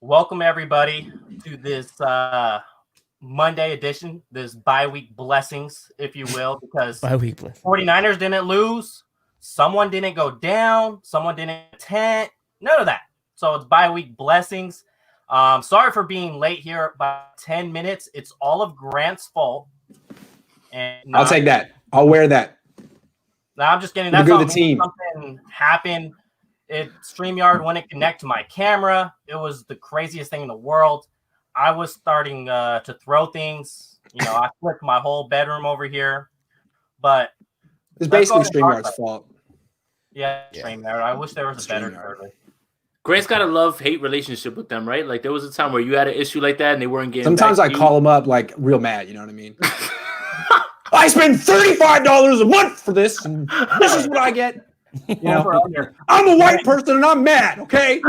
Welcome everybody to this Monday edition, this bye-week blessings, if you will, because Bye-week blessings. 49ers didn't lose, someone didn't go down, someone didn't attend, none of that. So it's bye-week blessings. Sorry for being late here by 10 minutes. It's all of Grant's fault. And I'll take that. I'll wear that. No, I'm just kidding. That's all me. Something happened. StreamYard wouldn't connect to my camera. It was the craziest thing in the world. I was starting to throw things. I flipped my whole bedroom over here. But it's basically StreamYard's fault. Yeah, StreamYard. I wish there was a better service. Grant's got a love-hate relationship with them, right? Like there was a time where you had an issue like that and they weren't getting. Sometimes I call them up like real mad. You know what I mean? I spend $35 a month for this, and this is what I get. I'm a white person and I'm mad. Okay.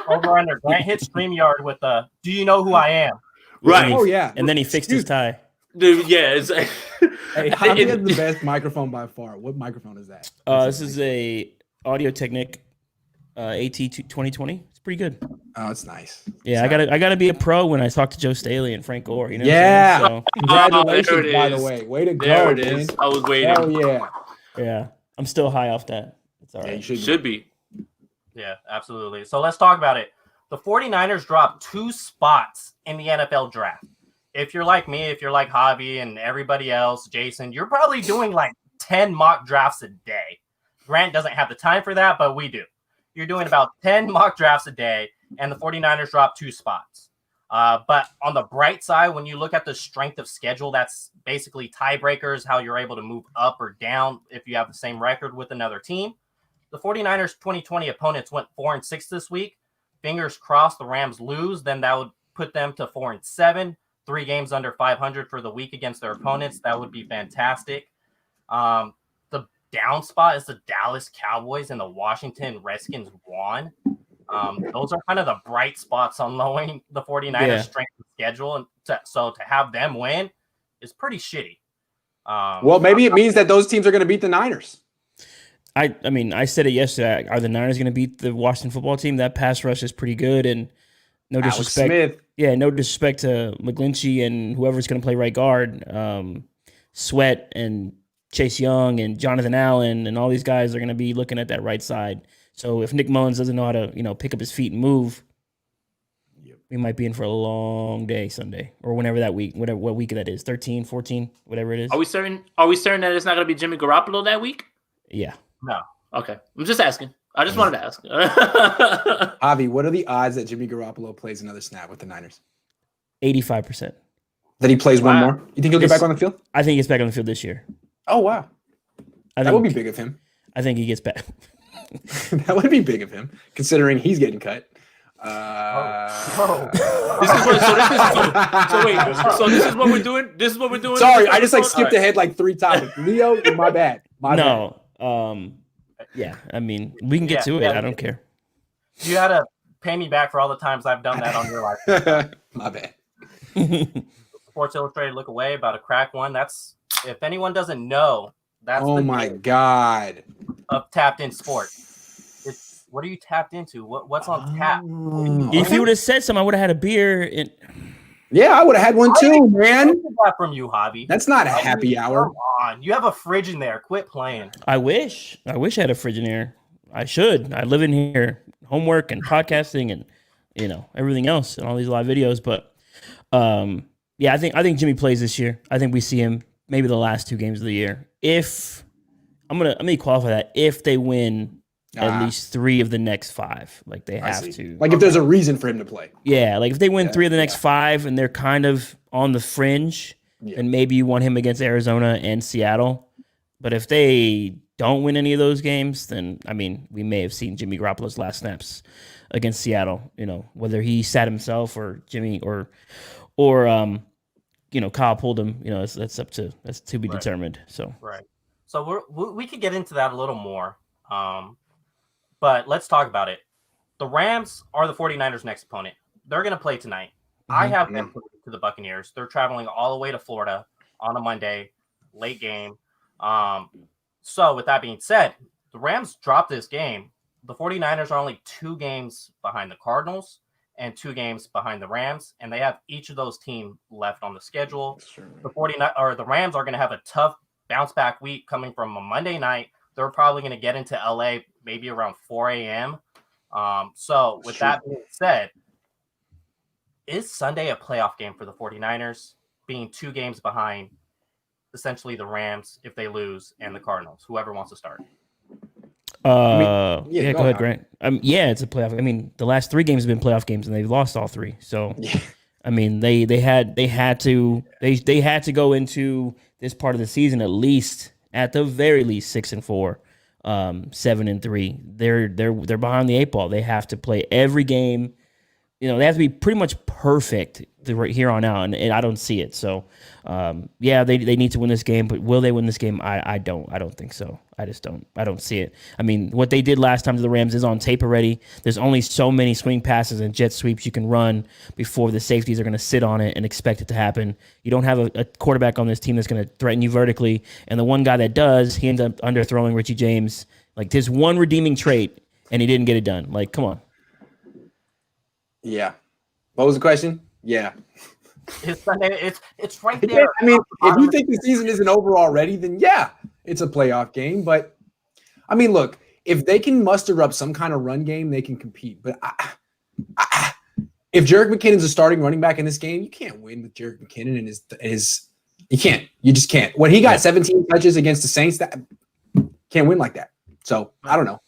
Over under. Grant hit StreamYard with a. Do you know who I am? Right. Oh yeah. And then he fixed his tie. Dude, yeah. It's hey, Javier has the best microphone by far. What microphone is that? This is a Audio Technic AT 2020. It's pretty good. Oh, it's nice. Yeah, I gotta be a pro when I talk to Joe Staley and Frank Gore. You know. Yeah. So, congratulations, by the way. Way to there go, it man. is. I was waiting. Hell yeah. Yeah, I'm still high off that. It's all right. Yeah, you should be. Yeah, absolutely. So let's talk about it. The 49ers dropped 2 spots in the NFL draft. If you're like me, if you're like Javi and everybody else, Jason, you're probably doing like 10 mock drafts a day. Grant doesn't have the time for that, but we do. You're doing about 10 mock drafts a day, and the 49ers dropped 2 spots. But on the bright side, when you look at the strength of schedule, that's basically tiebreakers, how you're able to move up or down if you have the same record with another team. The 49ers 2020 opponents went 4-6 this week. Fingers crossed the Rams lose, then that would put them to 4-7, 3 games under 500 for the week against their opponents. That would be fantastic. The down spot is the Dallas Cowboys and the Washington Redskins won. Those are kind of the bright spots on lowering the 49ers strength of schedule. And so to have them win is pretty shitty. Well, maybe it means that those teams are going to beat the Niners. I mean, I said it yesterday. Are the Niners going to beat the Washington football team? That pass rush is pretty good, and no disrespect. Smith. Yeah, no disrespect to McGlinchey and whoever's going to play right guard. Sweat and Chase Young and Jonathan Allen and all these guys are going to be looking at that right side. So if Nick Mullins doesn't know how to, pick up his feet and move, we might be in for a long day Sunday or whenever that week, what week that is, 13, 14, whatever it is. Are we certain that it's not going to be Jimmy Garoppolo that week? Yeah. No. Okay. I'm just asking. I just wanted to ask. Javi, what are the odds that Jimmy Garoppolo plays another snap with the Niners? 85%. That he plays one more? You think he'll get back on the field? I think he gets back on the field this year. Oh, wow. That would be big of him. I think he gets back. That would be big of him, considering he's getting cut. This is what we're doing. This is what we're doing. Sorry, I just skipped ahead like 3 topics. Leo, my bad. Yeah, I mean, we can get to it. I don't care. You got to pay me back for all the times I've done that on your life. My bad. Sports Illustrated look away about a crack one. That's, if anyone doesn't know, that's my God. Of tapped in sport. It's what are you tapped into? What's on tap? If you would have said something, I would have had a beer. Yeah, I would have had one too, man. That from you, Javi. That's not a happy hour. Come on, you have a fridge in there. Quit playing. I wish I had a fridge in here. I should. I live in here, homework and podcasting and everything else and all these live videos. But yeah, I think Jimmy plays this year. I think we see him maybe the last 2 games of the year. If I'm gonna qualify that if they win at least 3 of the next 5, like they have to. Like if there's a reason for him to play. Yeah, like if they win 3 of the next 5 and they're kind of on the fringe, then maybe you want him against Arizona and Seattle. But if they don't win any of those games, then I mean, we may have seen Jimmy Garoppolo's last snaps against Seattle. Whether he sat himself or Jimmy or Kyle pulled him. That's to be determined. So right. So we could get into that a little more. But let's talk about it. The Rams are the 49ers' next opponent. They're going to play tonight. Mm-hmm. I have them to the Buccaneers. They're traveling all the way to Florida on a Monday, late game. So with that being said, the Rams dropped this game. The 49ers are only 2 games behind the Cardinals and 2 games behind the Rams, and they have each of those teams left on the schedule. The Rams are going to have a tough bounce back week coming from a Monday night. They're probably going to get into LA maybe around 4 a.m. So with that being said, is Sunday a playoff game for the 49ers, being 2 games behind essentially the Rams if they lose and the Cardinals? Whoever wants to start. Go ahead, Grant. Yeah, it's a playoff. I mean, the last 3 games have been playoff games, and they've lost all 3. So, I mean, they had to go into this part of the season at the very least 6-4, 7-3. They're behind the 8 ball. They have to play every game. You know, they have to be pretty much perfect here on out, and I don't see it. So, they need to win this game, but will they win this game? I don't think so. I don't see it. I mean, what they did last time to the Rams is on tape already. There's only so many swing passes and jet sweeps you can run before the safeties are going to sit on it and expect it to happen. You don't have a quarterback on this team that's going to threaten you vertically, and the one guy that does, he ends up underthrowing Richie James. Like, there's one redeeming trait, and he didn't get it done. Like, come on. Yeah. What was the question? Yeah. It's right there. I mean, if you think the season isn't over already, then yeah, it's a playoff game. But I mean, look, if they can muster up some kind of run game, they can compete. But if Jerick McKinnon's a starting running back in this game, you can't win with Jerick McKinnon and his you can't. You just can't. When he got 17 touches against the Saints, that can't win like that. So I don't know.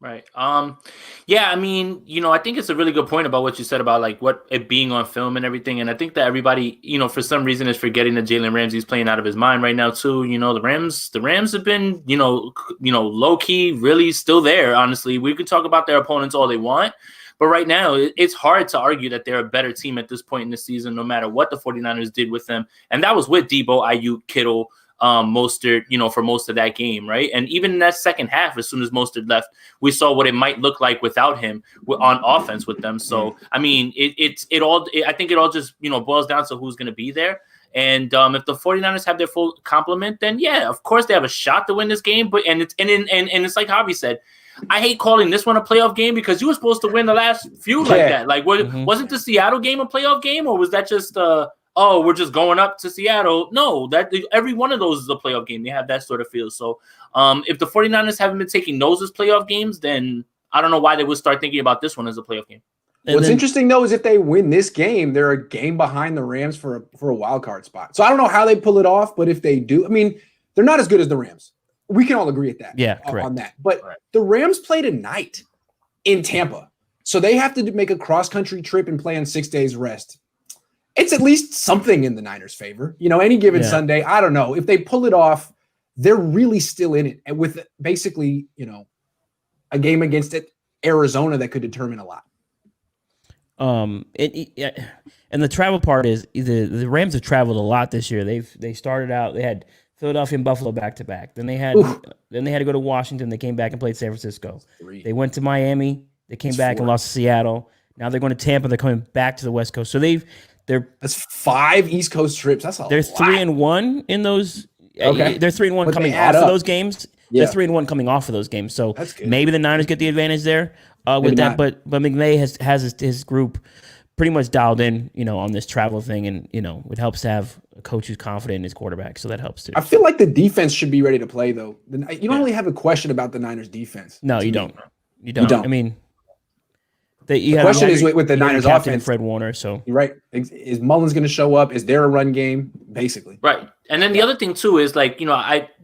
Right. I mean, I think it's a really good point about what you said about like what it being on film and everything. And I think that everybody, for some reason is forgetting that Jalen Ramsey's playing out of his mind right now too. The Rams have been, low key really still there. Honestly, we could talk about their opponents all they want, but right now it's hard to argue that they're a better team at this point in the season, no matter what the 49ers did with them. And that was with Debo, Ayuk, Kittle, Mostert, for most of that game, right? And even in that second half, as soon as Mostert left, we saw what it might look like without him on offense with them. So, I mean, I think it all just, boils down to who's going to be there. And if the 49ers have their full complement, then yeah, of course they have a shot to win this game. But and it's like Javi said, I hate calling this one a playoff game because you were supposed to win the last few like that. Like, wasn't the Seattle game a playoff game, or was that just we're just going up to Seattle? No, that every one of those is a playoff game. They have that sort of feel. So if the 49ers haven't been taking those as playoff games, then I don't know why they would start thinking about this one as a playoff game. What's interesting, though, is if they win this game, they're a game behind the Rams for a wild card spot. So I don't know how they pull it off, but if they do, I mean, they're not as good as the Rams. We can all agree at that. Yeah, correct. On that. But the Rams play tonight in Tampa. So they have to make a cross-country trip and play on 6 days rest. It's at least something in the Niners' favor. Any given Sunday, I don't know. If they pull it off, they're really still in it. And with basically, a game against Arizona that could determine a lot. And the travel part is the Rams have traveled a lot this year. They started out, they had Philadelphia and Buffalo back to back. Then they had to go to Washington. They came back and played San Francisco. They went to Miami. They came back and lost to Seattle. Now they're going to Tampa. They're coming back to the West Coast. So that's 5 East Coast trips. That's a lot. They're 3-1 in those. Okay. They're 3-1 coming off of those games. Yeah. They're 3-1 coming off of those games. So maybe the Niners get the advantage there with that. But McVay has his group pretty much dialed in, on this travel thing, and it helps to have a coach who's confident in his quarterback. So that helps too. I feel like the defense should be ready to play though. You don't really have a question about the Niners defense. No, you don't. You don't. I mean. The question is with the Niners offense, Fred Warner. So you're right. Is Mullins going to show up? Is there a run game? Basically, right. And then the other thing too is like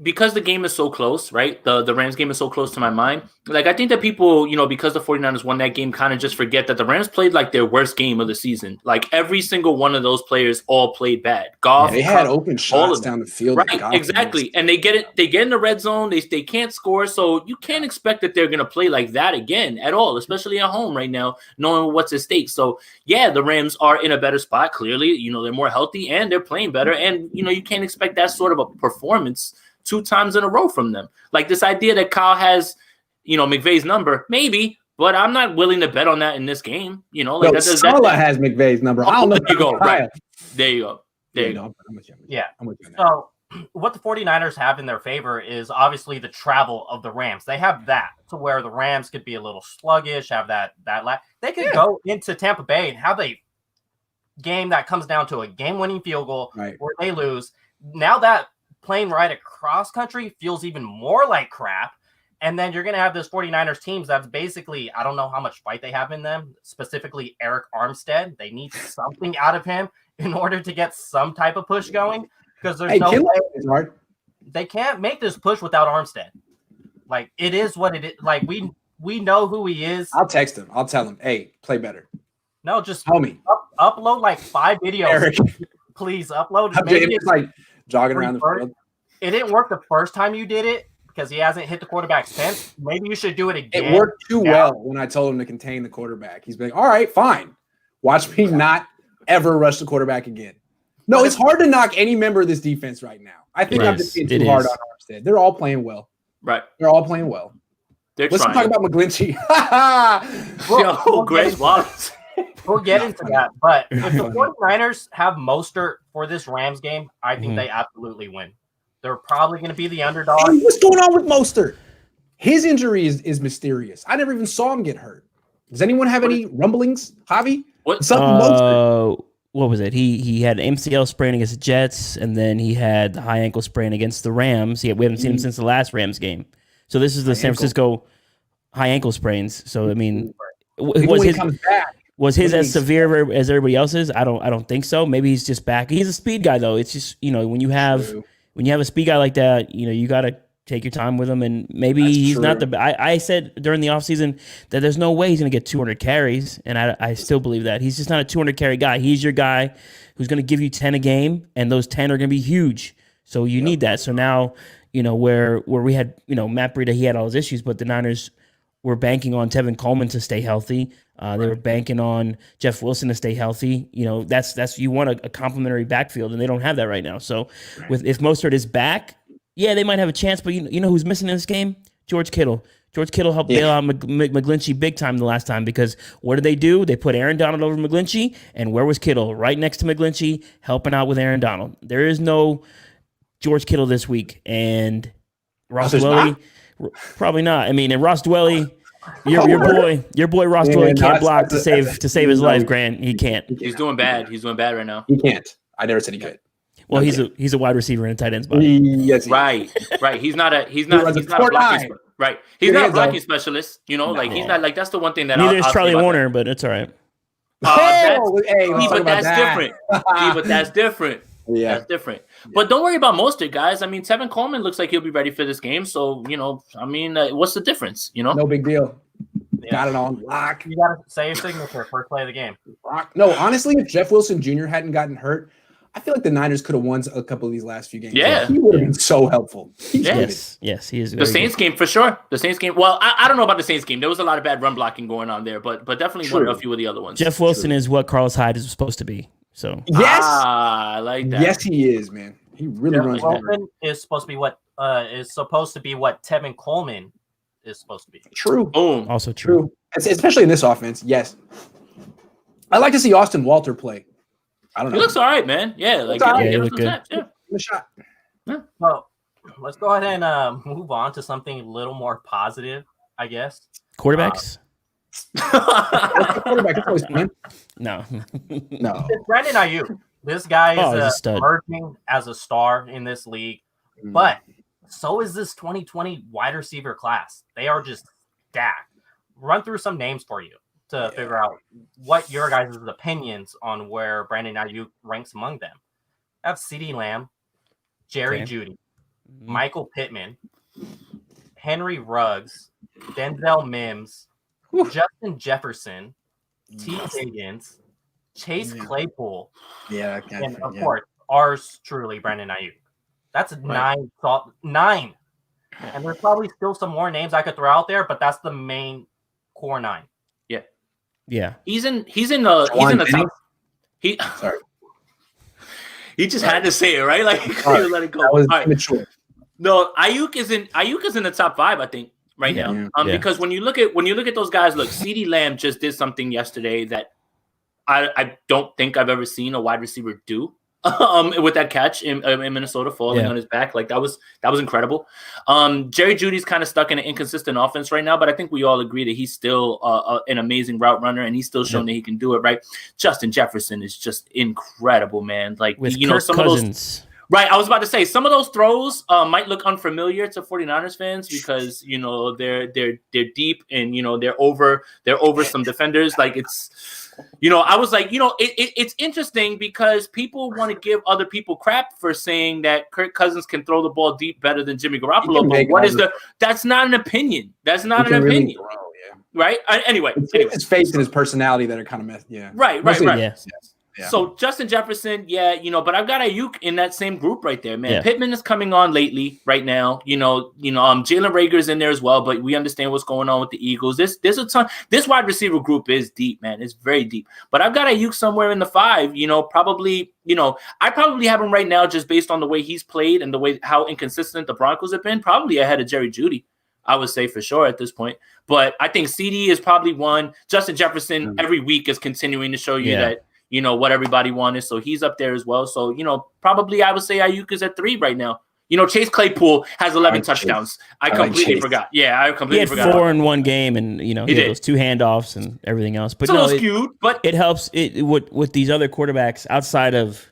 because the game is so close, right? The Rams game is so close to my mind. Like I think that people, because the 49ers won that game, kind of just forget that the Rams played like their worst game of the season. Like every single one of those players all played bad. Goff, they had open shots down the field. Right, exactly. And they get it. They get in the red zone. They can't score, so you can't expect that they're going to play like that again at all, especially at home right now, knowing what's at stake. So yeah, the Rams are in a better spot. Clearly, they're more healthy and they're playing better. And you can't expect that sort of a performance 2 times in a row from them. Like this idea that Kyle has, McVay's number, maybe, but I'm not willing to bet on that in this game. Salah has McVay's number. I don't know. There you go. Right. There you go. I'm with you. Yeah. I'm with you. So what the 49ers have in their favor is obviously the travel of the Rams. They have that to where the Rams could be a little sluggish, have they could go into Tampa Bay and have a game that comes down to a game-winning field goal where they lose. Now that playing right across country feels even more like crap. And then you're going to have this 49ers teams that's basically, I don't know how much fight they have in them, specifically Eric Armstead. They need something out of him in order to get some type of push going, because there's no way they can't make this push without Armstead. Like, it is what it is. Like, we know who he is. I'll text him. I'll tell him, hey, play better. No, just homie. Upload like 5 videos. Eric. Please upload. Maybe it's like jogging around the field. It didn't work the first time you did it, because he hasn't hit the quarterback's fence. Maybe you should do it again. It worked too well when I told him to contain the quarterback. He's like, all right, fine. Watch me not ever rush the quarterback again. No, it's hard to knock any member of this defense right now. I think I'm just being too hard on Armstead. They're all playing well. Right. They're all playing well. Let's talk about McGlinchey. Grace Wallace. We'll get into that. But if the 49ers have Mostert for this Rams game, I think they absolutely win. They're probably going to be the underdog. Hey, what's going on with Mostert? His injury is mysterious. I never even saw him get hurt. Does anyone have any rumblings, Javi? What's up with Mostert? What was it? He had MCL sprain against the Jets, and then he had the high ankle sprain against the Rams. We haven't seen him since the last Rams game. So this is the San Francisco high ankle sprains. So I mean, was his as severe as everybody else's? I don't think so. Maybe he's just back. He's a speed guy though. It's just, when you have a speed guy like that, you got to take your time with him, and maybe he's not the. I said during the offseason that there's no way he's going to get 200 carries, and I still believe that. He's just not a 200 carry guy. He's your guy who's going to give you 10 a game, and those 10 are going to be huge. So you need that. So now, where we had, Matt Breida, he had all his issues, but the Niners were banking on Tevin Coleman to stay healthy. They were banking on Jeff Wilson to stay healthy. That's you want a complementary backfield, and they don't have that right now. So if Mostert is back, yeah, they might have a chance, but you know who's missing in this game? George Kittle. George Kittle helped bail out McGlinchey big time the last time, because what did they do? They put Aaron Donald over McGlinchey, and where was Kittle? Right next to McGlinchey, helping out with Aaron Donald. There is no George Kittle this week, and Ross Dwelly, probably not. I mean, and Ross Dwelly, your boy Ross Dwelly can't block to save his life, Grant. He can't. He's doing bad. He's doing bad right now. He can't. I never said he could. Well, he's a wide receiver in a tight end's body. Yes, right. He's not a blocking. Right. He's not a blocking specialist. He's not like, that's the one thing that neither is Charlie Warner, but it's all right. But that's different. But that's different. Yeah, that's different. Yeah. But don't worry about Mostert, guys. I mean, Tevin Coleman looks like he'll be ready for this game. So what's the difference? No big deal. Yeah. Got it on lock. You got to say your signature first play of the game. No, honestly, if Jeff Wilson Jr. hadn't gotten hurt, I feel like the Niners could have won a couple of these last few games. Yeah. He would have been so helpful. Yes, he is. The Saints game for sure. The Saints game. Well, I don't know about the Saints game. There was a lot of bad run blocking going on there, but definitely a few of the other ones. Jeff Wilson is what Carlos Hyde is supposed to be. So I like that. Yes, he is, man. He really runs. Wilson is supposed to be what Tevin Coleman is supposed to be. True. Boom. Also true. Especially in this offense. Yes. I like to see Austin Walter play. I don't know. He looks all right, man. Yeah, he looked good. Give him a shot. Yeah. Well, let's go ahead and move on to something a little more positive, I guess. Quarterbacks? Quarterback is always fun. No. It's Brandon Ayuk. This guy is emerging as a star in this league, but so is this 2020 wide receiver class. They are just stacked. Run through some names for you to figure out what your guys' opinions on where Brandon Ayuk ranks among them. I have CeeDee Lamb, Jerry Jeudy, Michael Pittman, Henry Ruggs, Denzel Mims, Justin Jefferson, T. Higgins, Chase Claypool, and of course, ours truly, Brandon Ayuk. That's 9. And there's probably still some more names I could throw out there, but that's the main core 9. Yeah. He's in the top. Sorry. He just had to say it, right? Like he couldn't let it go. Mature. No, Ayuk is in the top 5, I think, right now. Because when you look at those guys, look, CeeDee Lamb just did something yesterday that I don't think I've ever seen a wide receiver do. with that catch in Minnesota falling on his back. Like that was incredible. Jerry Jeudy's kind of stuck in an inconsistent offense right now, but I think we all agree that he's still an amazing route runner, and he's still shown that he can do it, right? Justin Jefferson is just incredible, man. Like, with you know, Kirk some Cousins. of those. Right, I was about to say some of those throws might look unfamiliar to 49ers fans because, you know, they're deep and, you know, they're over some defenders. Like it's, you know, I was like, you know, it's interesting because people want to give other people crap for saying that Kirk Cousins can throw the ball deep better than Jimmy Garoppolo. But that's not an opinion. That's not an opinion. Really grow, right? Anyway. His face and his personality that are kind of messed. Yeah. Right. Yeah. So Justin Jefferson, you know, but I've got Ayuk in that same group right there, man. Yeah. Pittman is coming on lately, right now. You know, Jalen Reagor's in there as well, but we understand what's going on with the Eagles. There's a ton. This wide receiver group is deep, man. It's very deep. But I've got Ayuk somewhere in the 5. You know, probably. You know, I probably have him right now just based on the way he's played and the way how inconsistent the Broncos have been. Probably ahead of Jerry Jeudy, I would say for sure at this point. But I think CD is probably one. Justin Jefferson every week is continuing to show you that. You know, what everybody wanted. So he's up there as well. So, you know, probably I would say Ayuk is at 3 right now. You know, Chase Claypool has 11 touchdowns. I completely forgot. Yeah, I completely forgot. He had 4 in one game, and, you know, he had those 2 handoffs and everything else. But it's a little skewed, but it helps with these other quarterbacks outside of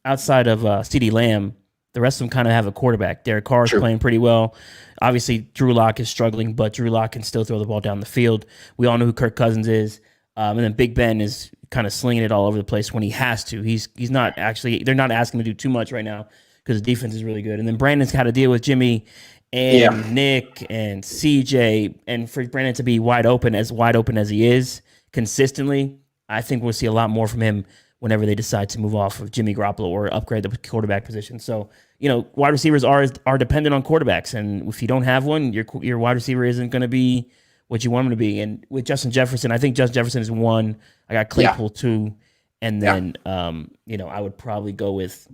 CeeDee Lamb. The rest of them kind of have a quarterback. Derek Carr is playing pretty well. Obviously, Drew Lock is struggling, but Drew Lock can still throw the ball down the field. We all know who Kirk Cousins is. And then Big Ben is kind of slinging it all over the place when he has to. He's not actually. They're not asking him to do too much right now because the defense is really good. And then Brandon's got to deal with Jimmy and Nick and CJ, and for Brandon to be wide open as he is consistently, I think we'll see a lot more from him whenever they decide to move off of Jimmy Garoppolo or upgrade the quarterback position. So, you know, wide receivers are dependent on quarterbacks, and if you don't have one, your wide receiver isn't going to be what you want him to be. And with Justin Jefferson, I think Justin Jefferson is 1. I got Claypool 2, and then you know, I would probably go with.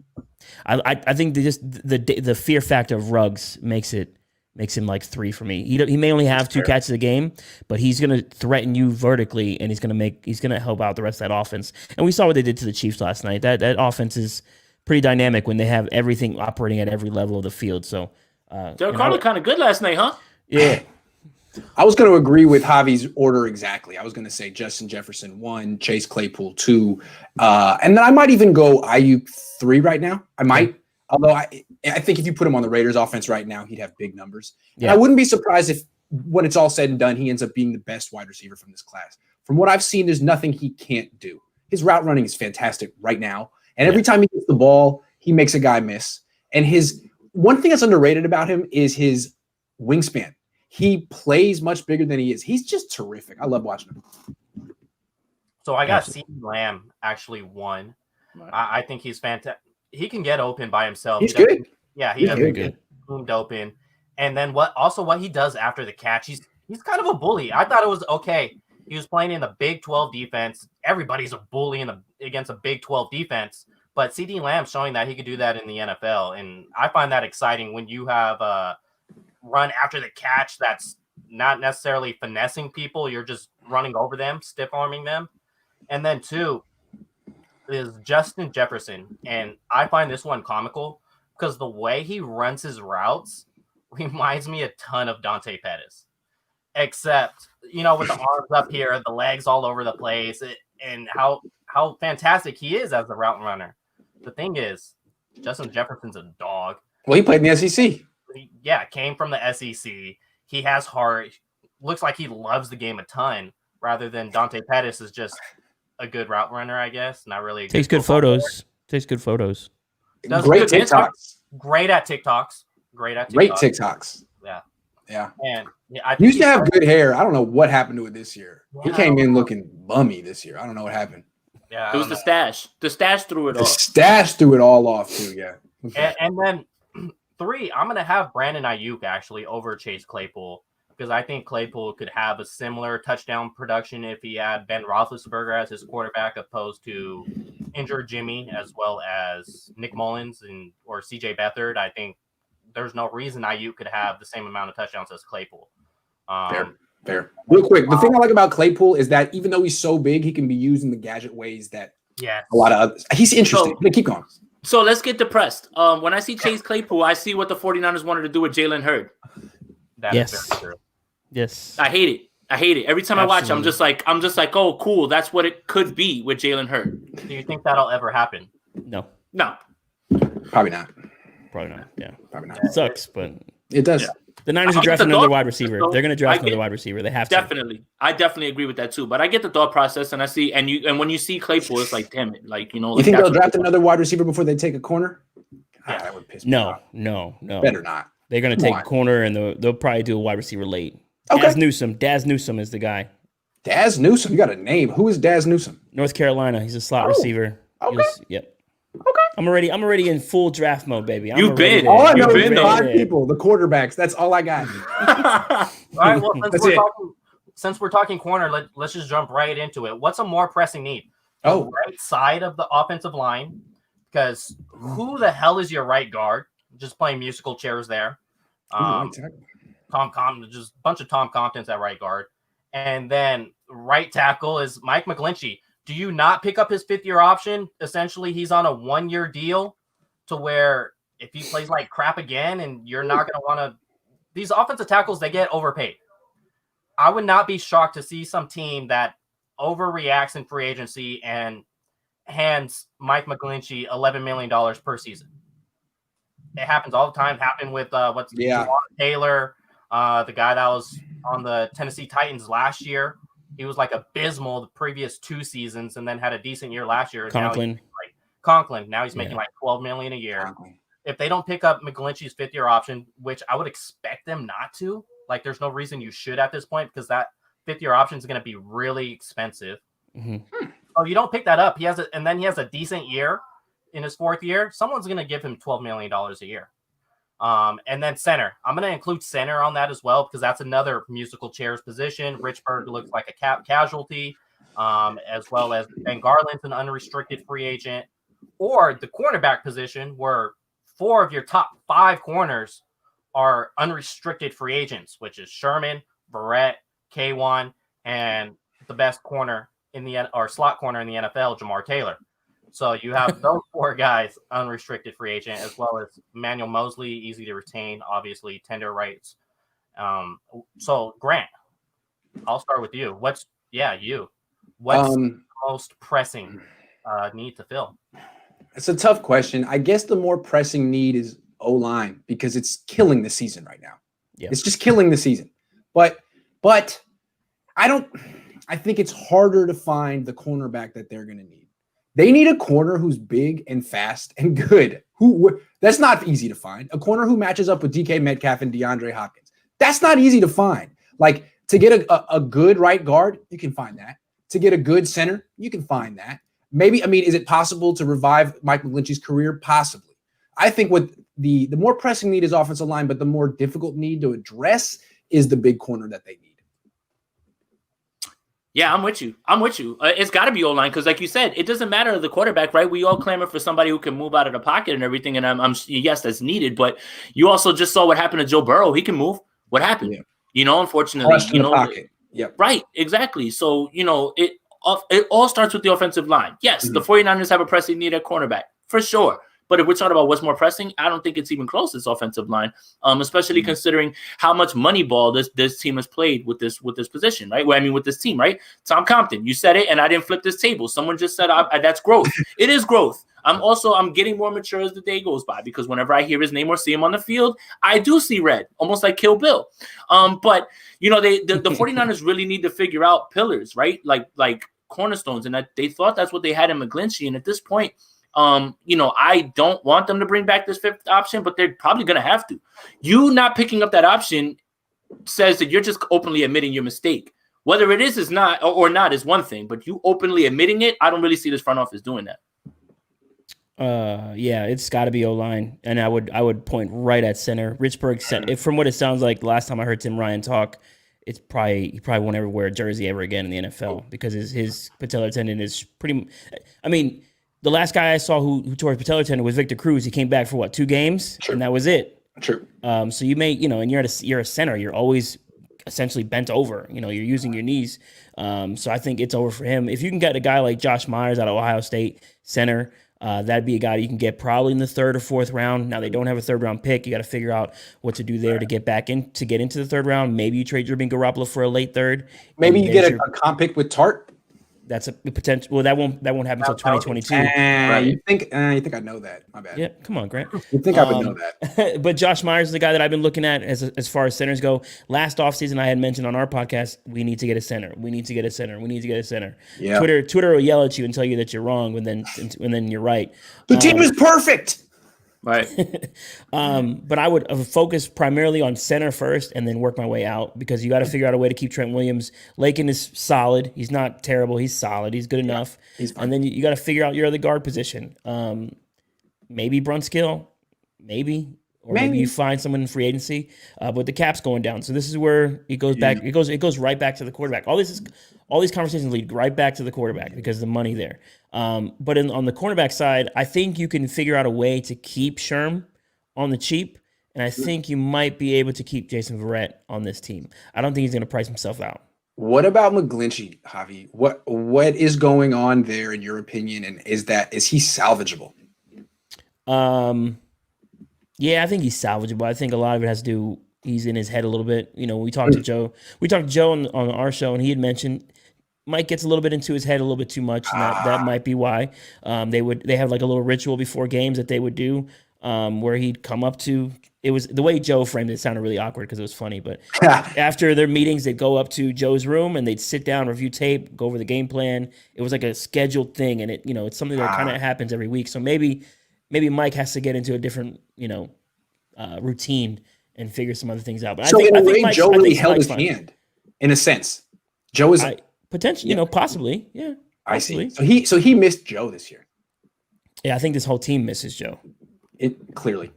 I think the fear factor of Ruggs makes him like 3 for me. He may only have 2 catches a game, but he's going to threaten you vertically, and he's going to help out the rest of that offense. And we saw what they did to the Chiefs last night. That offense is pretty dynamic when they have everything operating at every level of the field. So Derek Carr looked kind of good last night, huh? Yeah. I was going to agree with Javi's order exactly. I was going to say Justin Jefferson 1, Chase Claypool 2, and then I might even go Ayuk 3 right now. I might, although I think if you put him on the Raiders offense right now, he'd have big numbers. And I wouldn't be surprised if, when it's all said and done, he ends up being the best wide receiver from this class. From what I've seen, there's nothing he can't do. His route running is fantastic right now, and every time he gets the ball, he makes a guy miss. And his one thing that's underrated about him is his wingspan. He plays much bigger than he is. He's just terrific. I love watching him. So I got CeeDee Lamb actually 1. I think he's fantastic. He can get open by himself. He's good. Yeah, he's very good. Boomed open. And then what he does after the catch, he's kind of a bully. I thought it was okay. He was playing in the Big 12 defense. Everybody's a bully against a Big 12 defense. But CeeDee Lamb showing that he could do that in the NFL. And I find that exciting when you have run after the catch that's not necessarily finessing people. You're just running over them, stiff arming them. And then 2 is Justin Jefferson. And I find this one comical because the way he runs his routes reminds me a ton of Dante Pettis. Except, you know, with the arms up here, the legs all over the place, and how fantastic he is as a route runner. The thing is, Justin Jefferson's a dog. Well, he played in the SEC. Came from the SEC. He has heart. Looks like he loves the game a ton, rather than Dante Pettis is just a good route runner, I guess. Not really. Takes good photos. Takes good photos. Great TikToks. Great at TikToks. Great TikToks. Yeah. And I he used to have good hair. I don't know what happened to it this year. He came in looking bummy this year. I don't know what happened. Yeah, it was the stash. The stash threw it off. The stash threw it all off too. Yeah. Okay. And then 3, I'm gonna have Brandon Ayuk actually over Chase Claypool because I think Claypool could have a similar touchdown production if he had Ben Roethlisberger as his quarterback, opposed to injured Jimmy as well as Nick Mullins or CJ Beathard. I think there's no reason Ayuk could have the same amount of touchdowns as Claypool. Fair. Real quick, the thing I like about Claypool is that even though he's so big, he can be used in the gadget ways that a lot of others. He's interesting. Keep going. So let's get depressed. When I see Chase Claypool, I see what the 49ers wanted to do with Jalen Hurd. That Yes. is very true. Yes. I hate it. Every time I watch, Absolutely. I'm just like, oh, cool. That's what it could be with Jalen Hurd. Do you think that'll ever happen? No, No. Probably not. probably not. Yeah. Probably not. It sucks, but It does. Yeah. the Niners I are get drafting the another thought wide process, receiver. though. They're going to I draft get- another wide receiver. They have to. Definitely. I definitely agree with that too. But I get the thought process, and I see, and when you see Claypool, it's like, damn it. Like, You like think that's they'll draft another wide receiver before they take a corner? Yeah. That would piss me No, off. no. Better not. They're going to Come take on. a corner, and they'll probably do a wide receiver late. Okay. Daz Newsome is the guy. Daz Newsome. You got a name. Who is Daz Newsome? North Carolina. He's a slot receiver. Okay. Yep. Okay. I'm already in full draft mode, baby. You've been. All I You've know been is there. 5 people, the quarterbacks. That's all I got. All right. Well, since we're talking corner, let's just jump right into it. What's a more pressing need? The Oh. right side of the offensive line, because who the hell is your right guard? Just playing musical chairs there. Tom Compton, just a bunch of Tom Comptons at right guard. And then right tackle is Mike McGlinchey. Do you not pick up his 5th-year option? Essentially, he's on a 1-year deal to where if he plays like crap again and you're not going to want to – these offensive tackles, they get overpaid. I would not be shocked to see some team that overreacts in free agency and hands Mike McGlinchey $11 million per season. It happens all the time. It happened with Jawan Taylor, the guy that was on the Tennessee Titans last year. He was like abysmal the previous 2 seasons and then had a decent year last year. Conklin. Now he's making like $12 million a year. If they don't pick up McGlinchey's 5th-year option, which I would expect them not to, like there's no reason you should at this point because that 5th-year option is going to be really expensive. Mm-hmm. Oh, you don't pick that up. He has a decent year in his 4th year. Someone's going to give him $12 million a year. And then center. I'm going to include center on that as well because that's another musical chairs position. Richburg looks like a casualty, as well as Ben Garland's an unrestricted free agent. Or the cornerback position where 4 of your top 5 corners are unrestricted free agents, which is Sherman, Barrett, K1, and the best corner in the slot corner in the NFL, Jamar Taylor. So you have those 4 guys unrestricted free agent, as well as Emmanuel Mosley, easy to retain, obviously tender rights. So Grant, I'll start with you. What's the most pressing need to fill? It's a tough question. I guess the more pressing need is O-line because it's killing the season right now. Yeah. It's just killing the season. But I think it's harder to find the cornerback that they're going to need. They need a corner who's big and fast and good. That's not easy to find. A corner who matches up with DK Metcalf and DeAndre Hopkins. That's not easy to find. Like to get a good right guard, you can find that. To get a good center, you can find that. Maybe, is it possible to revive Mike McGlinchey's career? Possibly. I think what the more pressing need is offensive line, but the more difficult need to address is the big corner that they need. Yeah, I'm with you. It's got to be O-line because, like you said, it doesn't matter the quarterback, right? We all clamor for somebody who can move out of the pocket and everything, and yes, that's needed. But you also just saw what happened to Joe Burrow. He can move. What happened? Yeah. Unfortunately, pocket. Yep. Right, exactly. So it all starts with the offensive line. Yes, the 49ers have a pressing need at cornerback for sure. But if we're talking about what's more pressing, I don't think it's even close, this offensive line, especially considering how much money ball this team has played with this position, right? With this team, right? Tom Compton, you said it, and I didn't flip this table. Someone just said that's growth. It is growth. I'm getting more mature as the day goes by because whenever I hear his name or see him on the field, I do see red, almost like Kill Bill. But the 49ers really need to figure out pillars, right? Like cornerstones, and they thought that's what they had in McGlinchey, and at this point, I don't want them to bring back this 5th option, but they're probably going to have to. You not picking up that option says that you're just openly admitting your mistake. Whether it is not or not is one thing, but you openly admitting it, I don't really see this front office doing that. Yeah, it's got to be O-line, and I would point right at center. Richburg center. From what it sounds like, the last time I heard Tim Ryan talk, he probably won't ever wear a jersey ever again in the NFL because his patellar tendon is pretty. The last guy I saw who tore his patellar tendon was Victor Cruz. He came back for 2 games, and that was it. True. So you may, and you're a center. You're always essentially bent over. You're using your knees. So I think it's over for him. If you can get a guy like Josh Myers out of Ohio State, center, That'd be a guy you can get probably in the 3rd or 4th round. Now they don't have a 3rd round pick. You got to figure out what to do there to get into the 3rd round. Maybe you trade Jimmy Garoppolo for a late 3rd. Maybe you get a comp pick with Tart. That's a potential. Well, that won't happen until 2022. Right. You think I know that? My bad. Yeah, come on, Grant. You think I would know that? But Josh Myers is the guy that I've been looking at as far as centers go. Last offseason, I had mentioned on our podcast, we need to get a center. We need to get a center. We need to get a center. Yeah. Twitter will yell at you and tell you that you're wrong, and then you're right. The team is perfect. Right. But I would focus primarily on center first and then work my way out, because you got to figure out a way to keep Trent Williams. Lakin is solid. He's not terrible. He's solid. He's good enough. He's fine. And then you got to figure out your other guard position. Maybe Brunskill, maybe you find someone in free agency. But the cap's going down, so this is where it goes back. It goes right back to the quarterback. All these conversations lead right back to the quarterback because of the money there. But on the cornerback side, I think you can figure out a way to keep Sherm on the cheap, and I think you might be able to keep Jason Verrett on this team. I don't think he's going to price himself out. What about McGlinchey, Javi? What is going on there in your opinion, and is he salvageable? Yeah, I think he's salvageable. I think a lot of it has to do. He's in his head a little bit. You know, we talked to Joe. We talked to Joe on our show, and he had mentioned Mike gets a little bit into his head a little bit too much, and that might be why. They have like a little ritual before games that they would do, where he'd come up to. It was the way Joe framed it. It sounded really awkward because it was funny, but after their meetings, they'd go up to Joe's room and they'd sit down, review tape, go over the game plan. It was like a scheduled thing, and it's something that kind of happens every week. So maybe Mike has to get into a different routine and figure some other things out. But I think Joe really held his hand, in a sense. Joe is potentially, possibly, yeah. Possibly. I see. So he missed Joe this year. Yeah, I think this whole team misses Joe. It clearly,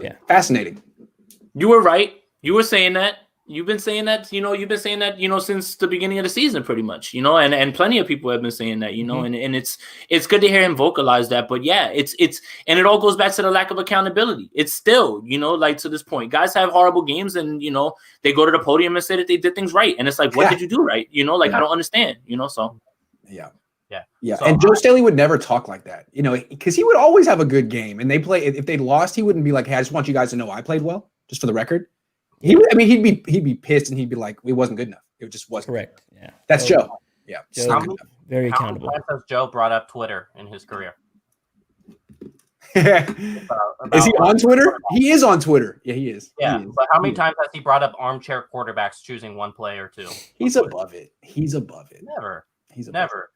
yeah. Fascinating. You were right. You were saying that. You've been saying that. You've been saying that. Since the beginning of the season, pretty much. And plenty of people have been saying that. Mm-hmm. And it's good to hear him vocalize that. But yeah, it's and it all goes back to the lack of accountability. It's still, like to this point, guys have horrible games, and they go to the podium and say that they did things right, and it's like, what did you do right? I don't understand. So yeah. So and Joe Staley would never talk like that, because he would always have a good game, and if they lost, he wouldn't be like, hey, I just want you guys to know I played well, just for the record. He'd be pissed, and he'd be like, it wasn't good enough. It just wasn't correct. Yeah, that's Joe. Yeah, Joe, very accountable. How many times has Joe brought up Twitter in his career? Is he on Twitter? He is on Twitter. Yeah, he is. Yeah, but how many times has he brought up armchair quarterbacks choosing one play or two? He's above it. Never. He's above Never.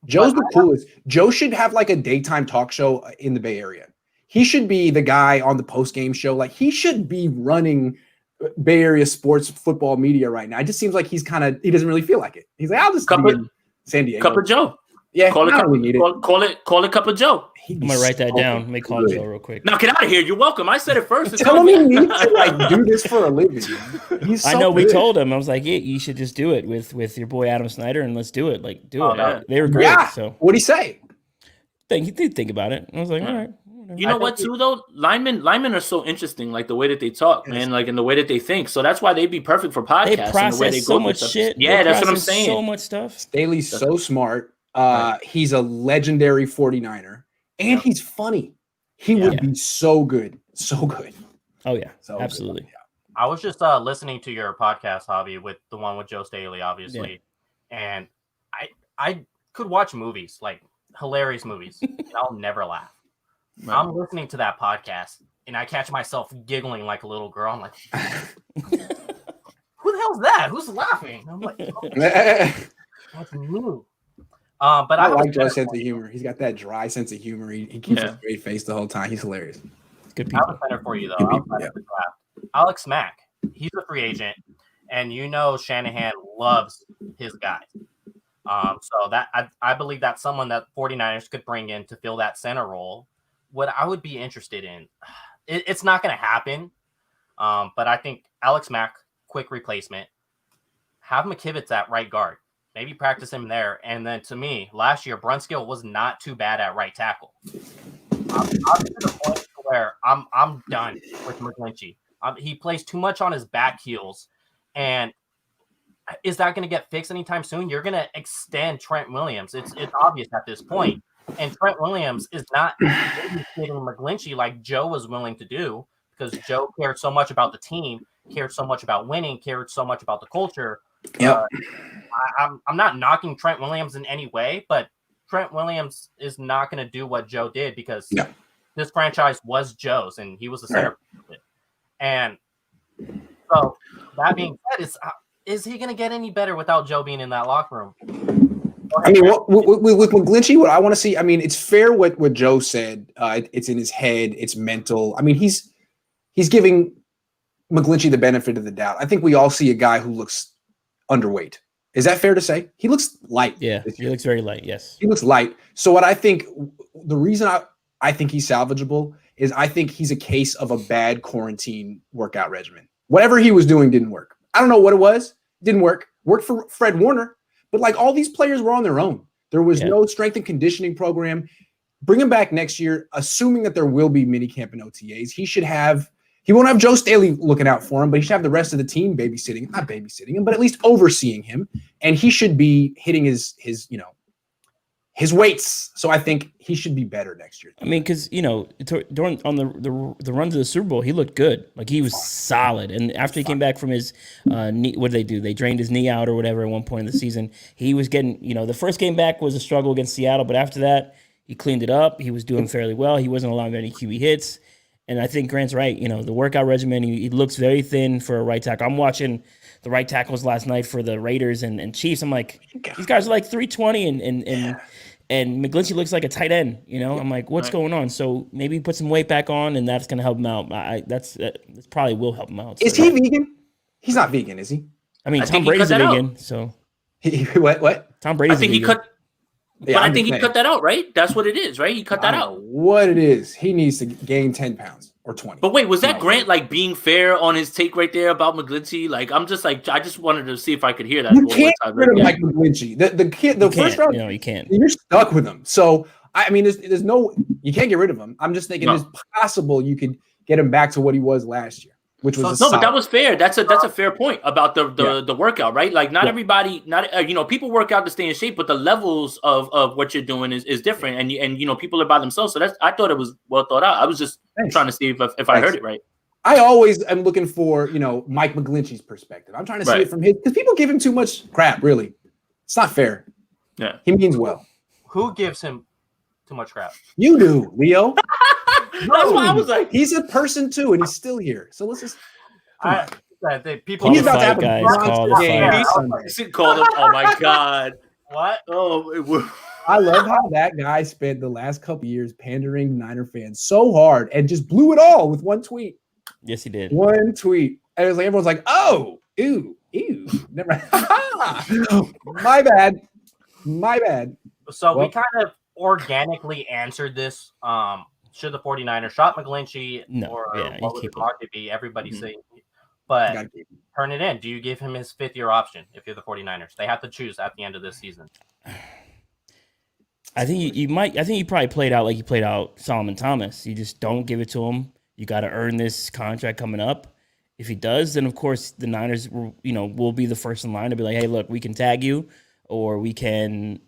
Joe's the coolest. Joe should have like a daytime talk show in the Bay Area. He should be the guy on the post-game show. Like, he should be running Bay Area sports football media right now. It just seems like he doesn't really feel like it. He's like, I'll just be in San Diego. Cup of Joe. Yeah, call it Cup of Joe. I'm gonna write that down. Let me call Joe real quick. Now get out of here. You're welcome. I said it first. Tell him he needs to do this for a living. He's so I know. good. We told him. I was like, yeah, you should just do it with your boy Adam Snyder, and let's do it. Like, do it. Yeah. They were great. Yeah. So What'd he say? he did think about it. I was like, all right. You know what, too, though? Linemen are so interesting, like the way that they talk, man, like in the way that they think. So that's why they'd be perfect for podcasts. They process so much shit. Yeah, that's what I'm saying. So much stuff. Staley's so smart. He's a legendary 49er, and he's funny. He would be so good. So good. Oh, yeah. So absolutely. Good. Yeah. I was just listening to your podcast, Javi, with the one with Joe Staley, obviously, and I could watch movies, like hilarious movies, and I'll never laugh. Right. I'm listening to that podcast, and I catch myself giggling like a little girl. I'm like, who the hell's that? Who's laughing? I'm like, oh, that's new. But I like Joe's sense of humor. He's got that dry sense of humor. He keeps a straight face the whole time. He's hilarious. Good people. I have a center for you, though. Alex Mack. He's a free agent, and Shanahan loves his guys. So that I believe that's someone that 49ers could bring in to fill that center role. What I would be interested in, it's not going to happen, but I think Alex Mack, quick replacement, have McKivitz at right guard, maybe practice him there, and then to me, last year Brunskill was not too bad at right tackle. I'm to the point where I'm done with McGlinchey. He plays too much on his back heels, and is that going to get fixed anytime soon? You're going to extend Trent Williams. It's obvious at this point. And Trent Williams is not babysitting McGlinchey like Joe was willing to do, because Joe cared so much about the team, cared so much about winning, cared so much about the culture. Yep. I'm not knocking Trent Williams in any way, but Trent Williams is not going to do what Joe did, because this franchise was Joe's and he was the center of it. And so that being said, is he going to get any better without Joe being in that locker room? I mean, with McGlinchey, what I want to see, I mean, it's fair what Joe said. It's in his head. It's mental. I mean, he's giving McGlinchey the benefit of the doubt. I think we all see a guy who looks underweight. Is that fair to say? He looks light. Yeah, he looks very light, yes. He looks light. So what I think, the reason I think he's salvageable is I think he's a case of a bad quarantine workout regimen. Whatever he was doing didn't work. I don't know what it was. Didn't work. Worked for Fred Warner. But like all these players were on their own. There was no strength and conditioning program. Bring him back next year, assuming that there will be minicamp and OTAs. He won't have Joe Staley looking out for him, but he should have the rest of the team not babysitting him, but at least overseeing him. And he should be hitting his weights. So I think he should be better next year. I mean, because during on the runs of the Super Bowl, he looked good. Like he was solid. And after he came back from his knee, what did they do? They drained his knee out or whatever at one point in the season. He was getting, the first game back was a struggle against Seattle, but after that, he cleaned it up. He was doing fairly well. He wasn't allowing any QB hits. And I think Grant's right. The workout regimen, he looks very thin for a right tackle. I'm watching the right tackles last night for the Raiders and Chiefs. I'm like, these guys are like 320 and McGlinchey looks like a tight end. I'm like, what's going on? So maybe put some weight back on, and that's going to help him out. That's probably will help him out. Is he vegan? He's not vegan, is he? I mean, Tom Brady's a vegan, so what? Tom Brady's he vegan. But I think he cut that out, right? That's what it is, right? He cut that out. What it is, he needs to gain 10 pounds or 20. But wait, was that Grant like being fair on his take right there about McGlinchey? Like, I'm just like, I just wanted to see if I could hear that. You can't get rid of Mike McGlinchey. The first round, you can't. You're stuck with him. So I mean, there's no, you can't get rid of him. I'm just thinking it's possible you could get him back to what he was last year, which was but that was fair. That's a fair point about the workout, right? Like not everybody, people work out to stay in shape, but the levels of what you're doing is different, and people are by themselves. So I thought it was well thought out. I was just trying to see if I heard it right. I always am looking for Mike McGlinchey's perspective. I'm trying to see it from his, because people give him too much crap. Really, it's not fair. Yeah, he means well. Who gives him too much crap? You do, Leo. That's why I was like, he's a person too, and he's still here. So let's just. People. He's about to have guys, call him. Oh my God! What? Oh, I love how that guy spent the last couple years pandering Niner fans so hard and just blew it all with one tweet. Yes, he did. One tweet, and it was like everyone's like, "Oh, ew, never." My bad. So we kind of organically answered this. Should the 49ers shop McGlinchey what would the market be? Everybody's saying, but turn it in. Do you give him his 5th-year option if you're the 49ers? They have to choose at the end of this season. I think you might. I think he probably played out like he played out Solomon Thomas. You just don't give it to him. You got to earn this contract coming up. If he does, then of course the Niners will be the first in line to be like, hey, look, we can tag you, or we can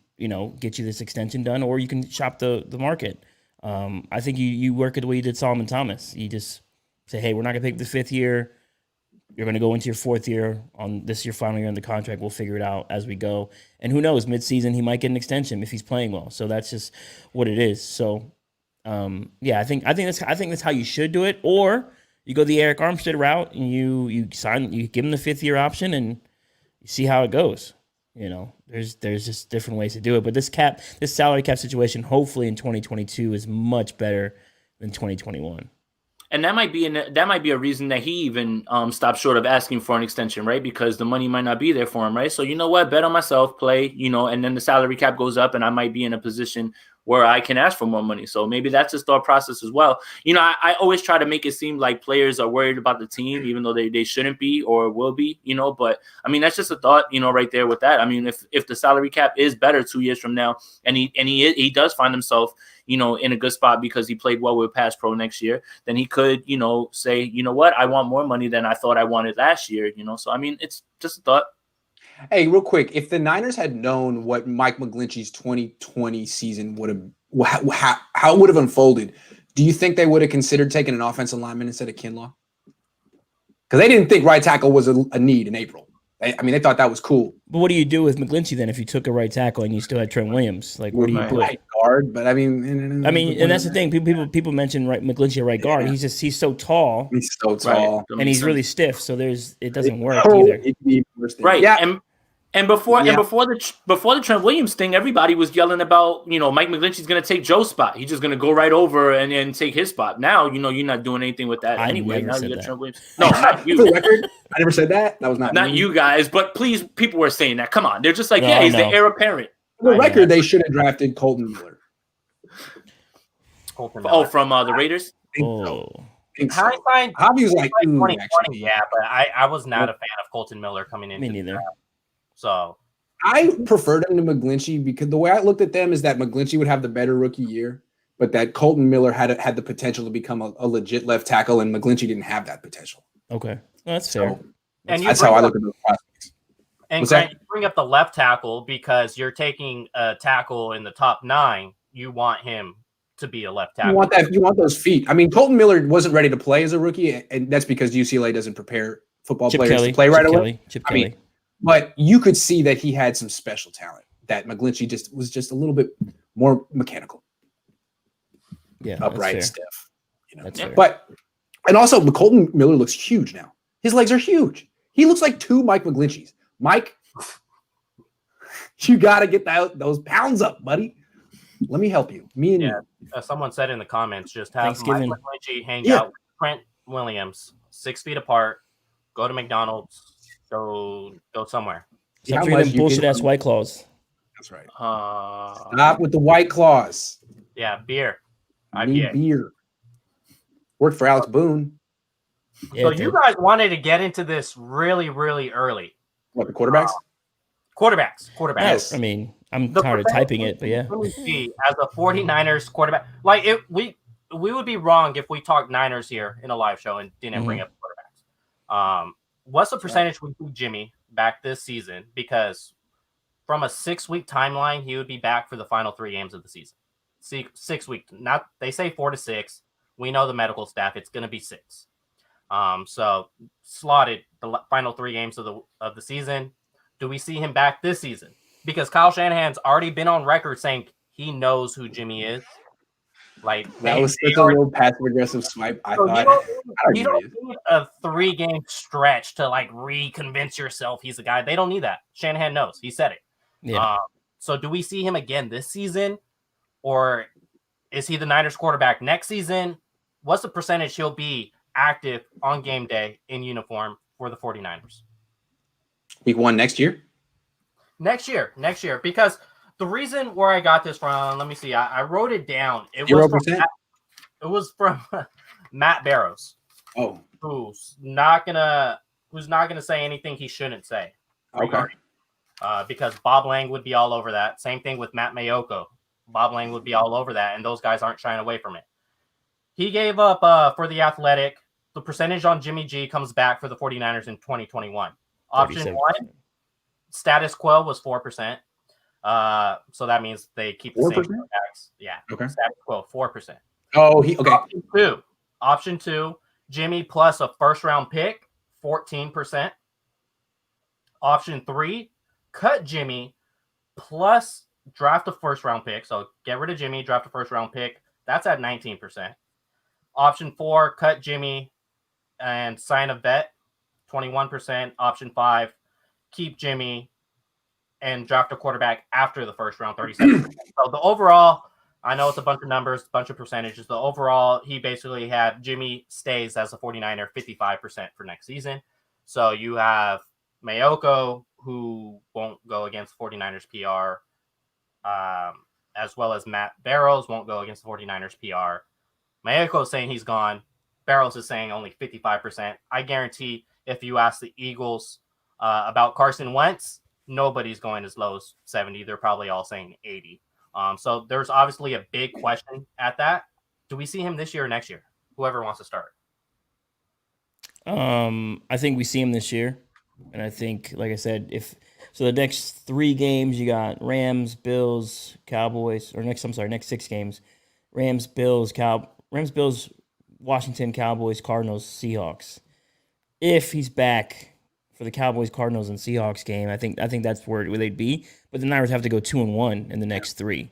get you this extension done, or you can shop the market. I think you work it the way you did Solomon Thomas. You just say, hey, we're not going to pick the 5th year. You're going to go into your 4th year on this your final year on the contract. We'll figure it out as we go. And who knows, midseason he might get an extension if he's playing well. So that's just what it is. So I think that's how you should do it. Or you go the Eric Armstead route and you give him the 5th year option and you see how it goes. There's just different ways to do it. But this salary cap situation, hopefully in 2022, is much better than 2021. And that might be a reason that he even stopped short of asking for an extension, right? Because the money might not be there for him, right? So you know what? Bet on myself, play, and then the salary cap goes up, and I might be in a position where I can ask for more money. So maybe that's his thought process as well. I always try to make it seem like players are worried about the team, even though they shouldn't be or will be, but I mean, that's just a thought, right there with that. I mean, if the salary cap is better 2 years from now and he does find himself, in a good spot because he played well with pass pro next year, then he could, say, you know what, I want more money than I thought I wanted last year, So, I mean, it's just a thought. Hey, real quick, if the Niners had known what Mike McGlinchey's 2020 season would have, how it would have unfolded, do you think they would have considered taking an offensive lineman instead of Kinlaw? Because they didn't think right tackle was a need in April. They thought that was cool. But what do you do with McGlinchey then if you took a right tackle and you still had Trent Williams? Like, where do you put? Right guard, but and that's the thing. People mention McGlinchey at right guard. Yeah. He's so tall. He's so tall, and he's really stiff. So it doesn't work Oh, either. Right. Yeah. And before the Trent Williams thing, everybody was yelling about, Mike McGlinchey's going to take Joe's spot. He's just going to go right over and take his spot. Now, you're not doing anything with that anyway. Now you got Trent Williams. No, not you. For the record, I never said that. That was not me. You guys. But please, people were saying that. Come on. They're just like, he's the heir apparent. For the record, they should have drafted Colton Miller. From the Raiders? Javi was like, 2020, yeah, but I was not a fan of Colton Miller coming in. Me neither. So I preferred him to McGlinchey because the way I looked at them is that McGlinchey would have the better rookie year, but that Colton Miller had the potential to become a legit left tackle, and McGlinchey didn't have that potential. Okay, that's fair. That's how I look at those prospects. And Grant, you bring up the left tackle because you're taking a tackle in the top 9. You want him to be a left tackle. You want those feet. I mean, Colton Miller wasn't ready to play as a rookie, and that's because UCLA doesn't prepare football players to play right away. Chip Kelly. But you could see that he had some special talent. That McGlinchey was just a little bit more mechanical. Yeah, upright and stiff. That's fair. But and also Colton Miller looks huge now. His legs are huge. He looks like 2 Mike McGlincheys. Mike, you got to get those pounds up, buddy. Let me help you. Me and you. Someone said in the comments, just have Mike McGlinchey hang out with Trent Williams 6 feet apart. Go to McDonald's. Go somewhere. Stop drinking bullshit ass White Claws. That's right. Stop with the White Claws. Yeah, beer. I need beer. Worked for Alex Boone. Yeah, so you guys wanted to get into this really, really early. What, the quarterbacks? Quarterbacks. Yes. I mean, I'm tired of typing it, but yeah. As a 49ers quarterback, we would be wrong if we talked Niners here in a live show and didn't bring up quarterbacks. What's the percentage we see Jimmy back this season? Because from a 6-week timeline, he would be back for the final 3 games of the season. 6 weeks. Not they say 4 to 6. We know the medical staff. It's going to be 6. So slotted the final 3 games of the season. Do we see him back this season? Because Kyle Shanahan's already been on record saying he knows who Jimmy is. Like that was such a little passive aggressive swipe. I thought you don't need a 3-game stretch to reconvince yourself he's the guy. They don't need that. Shanahan knows. He said it. Yeah. So do we see him again this season, or is he the Niners quarterback next season? What's the percentage he'll be active on game day in uniform for the 49ers? Week 1 next year? Next year. Because the reason where I got this from, let me see. I wrote it down. It 0%? Was from Matt Barrows. Oh, who's not gonna say anything he shouldn't say. Okay. Because Bob Lang would be all over that. Same thing with Matt Mayoko. Bob Lang would be all over that, and those guys aren't shying away from it. He gave up for the Athletic. The percentage on Jimmy G comes back for the 49ers in 2021. Option 37%. 1, status quo was 4%. So that means they keep the 4%? same quarterbacks. Yeah. Okay. Status quo 4%. Oh, okay. Option two, Jimmy plus a first-round pick, 14%. Option 3, cut Jimmy plus draft a first-round pick. So get rid of Jimmy, draft a first-round pick. That's at 19%. Option 4, cut Jimmy and sign a vet, 21%. Option 5, keep Jimmy and draft a quarterback after the first round, 37%. So the overall, I know it's a bunch of numbers, a bunch of percentages. The overall, he basically had Jimmy stays as a 49er 55% for next season. So you have Mayoko, who won't go against 49ers PR, as well as Matt Barrows won't go against the 49ers PR. Mayoko is saying he's gone. Barrows is saying only 55%. I guarantee if you ask the Eagles about Carson Wentz, nobody's going as low as 70. They're probably all saying 80. So there's obviously a big question at that. Do we see him this year or next year? Whoever wants to start. I think we see him this year. And I think, like I said, if So the next 3 games you got Rams, Bills, Cowboys, or next 6 games. Rams, Bills, Washington, Cowboys, Cardinals, Seahawks. If he's back for the Cowboys, Cardinals, and Seahawks game, I think that's where they'd be. But the Niners have to go 2-1 in the next 3.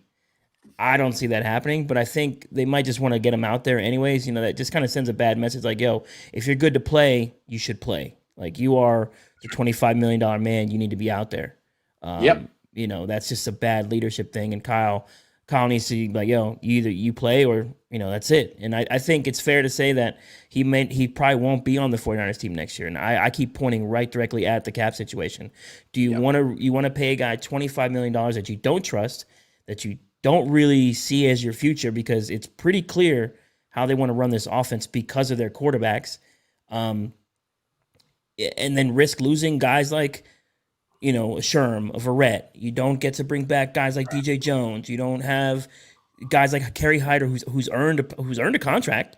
I don't see that happening, but I think they might just want to get him out there anyways. That just kind of sends a bad message like, yo, if you're good to play, you should play. Like, you are the $25 million man. You need to be out there. Yep. That's just a bad leadership thing. And Kyle needs to be like, yo, either you play or, that's it. And I think it's fair to say that he probably won't be on the 49ers team next year. And I keep pointing right directly at the cap situation. Do you want to pay a guy $25 million that you don't trust, that you don't really see as your future, because it's pretty clear how they want to run this offense because of their quarterbacks, and then risk losing guys like, a Sherm, a Verrett. You don't get to bring back guys like DJ Jones. You don't have guys like Kerry Hyder, who's earned a contract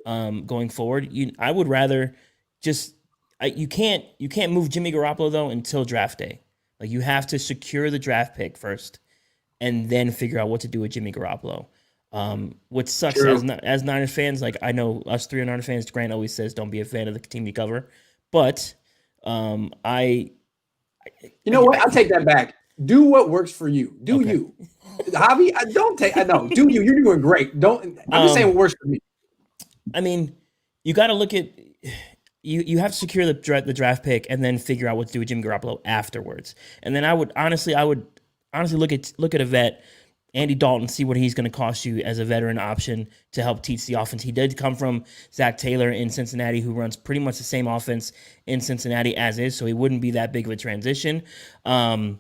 going forward. I would rather you can't move Jimmy Garoppolo though until draft day. Like, you have to secure the draft pick first, and then figure out what to do with Jimmy Garoppolo. What sucks as Niners fans, like, I know us 3 are Niners fans. Grant always says don't be a fan of the team you cover, but you know what? I'll take that back. Do what works for you. Do you, Javi? Do you? You're doing great. I'm just saying what works for me. I mean, you got to look at you have to secure the draft pick and then figure out what to do with Jimmy Garoppolo afterwards. And then I would honestly look at a vet, Andy Dalton, see what he's going to cost you as a veteran option to help teach the offense. He did come from Zach Taylor in Cincinnati, who runs pretty much the same offense in Cincinnati as is, so he wouldn't be that big of a transition. And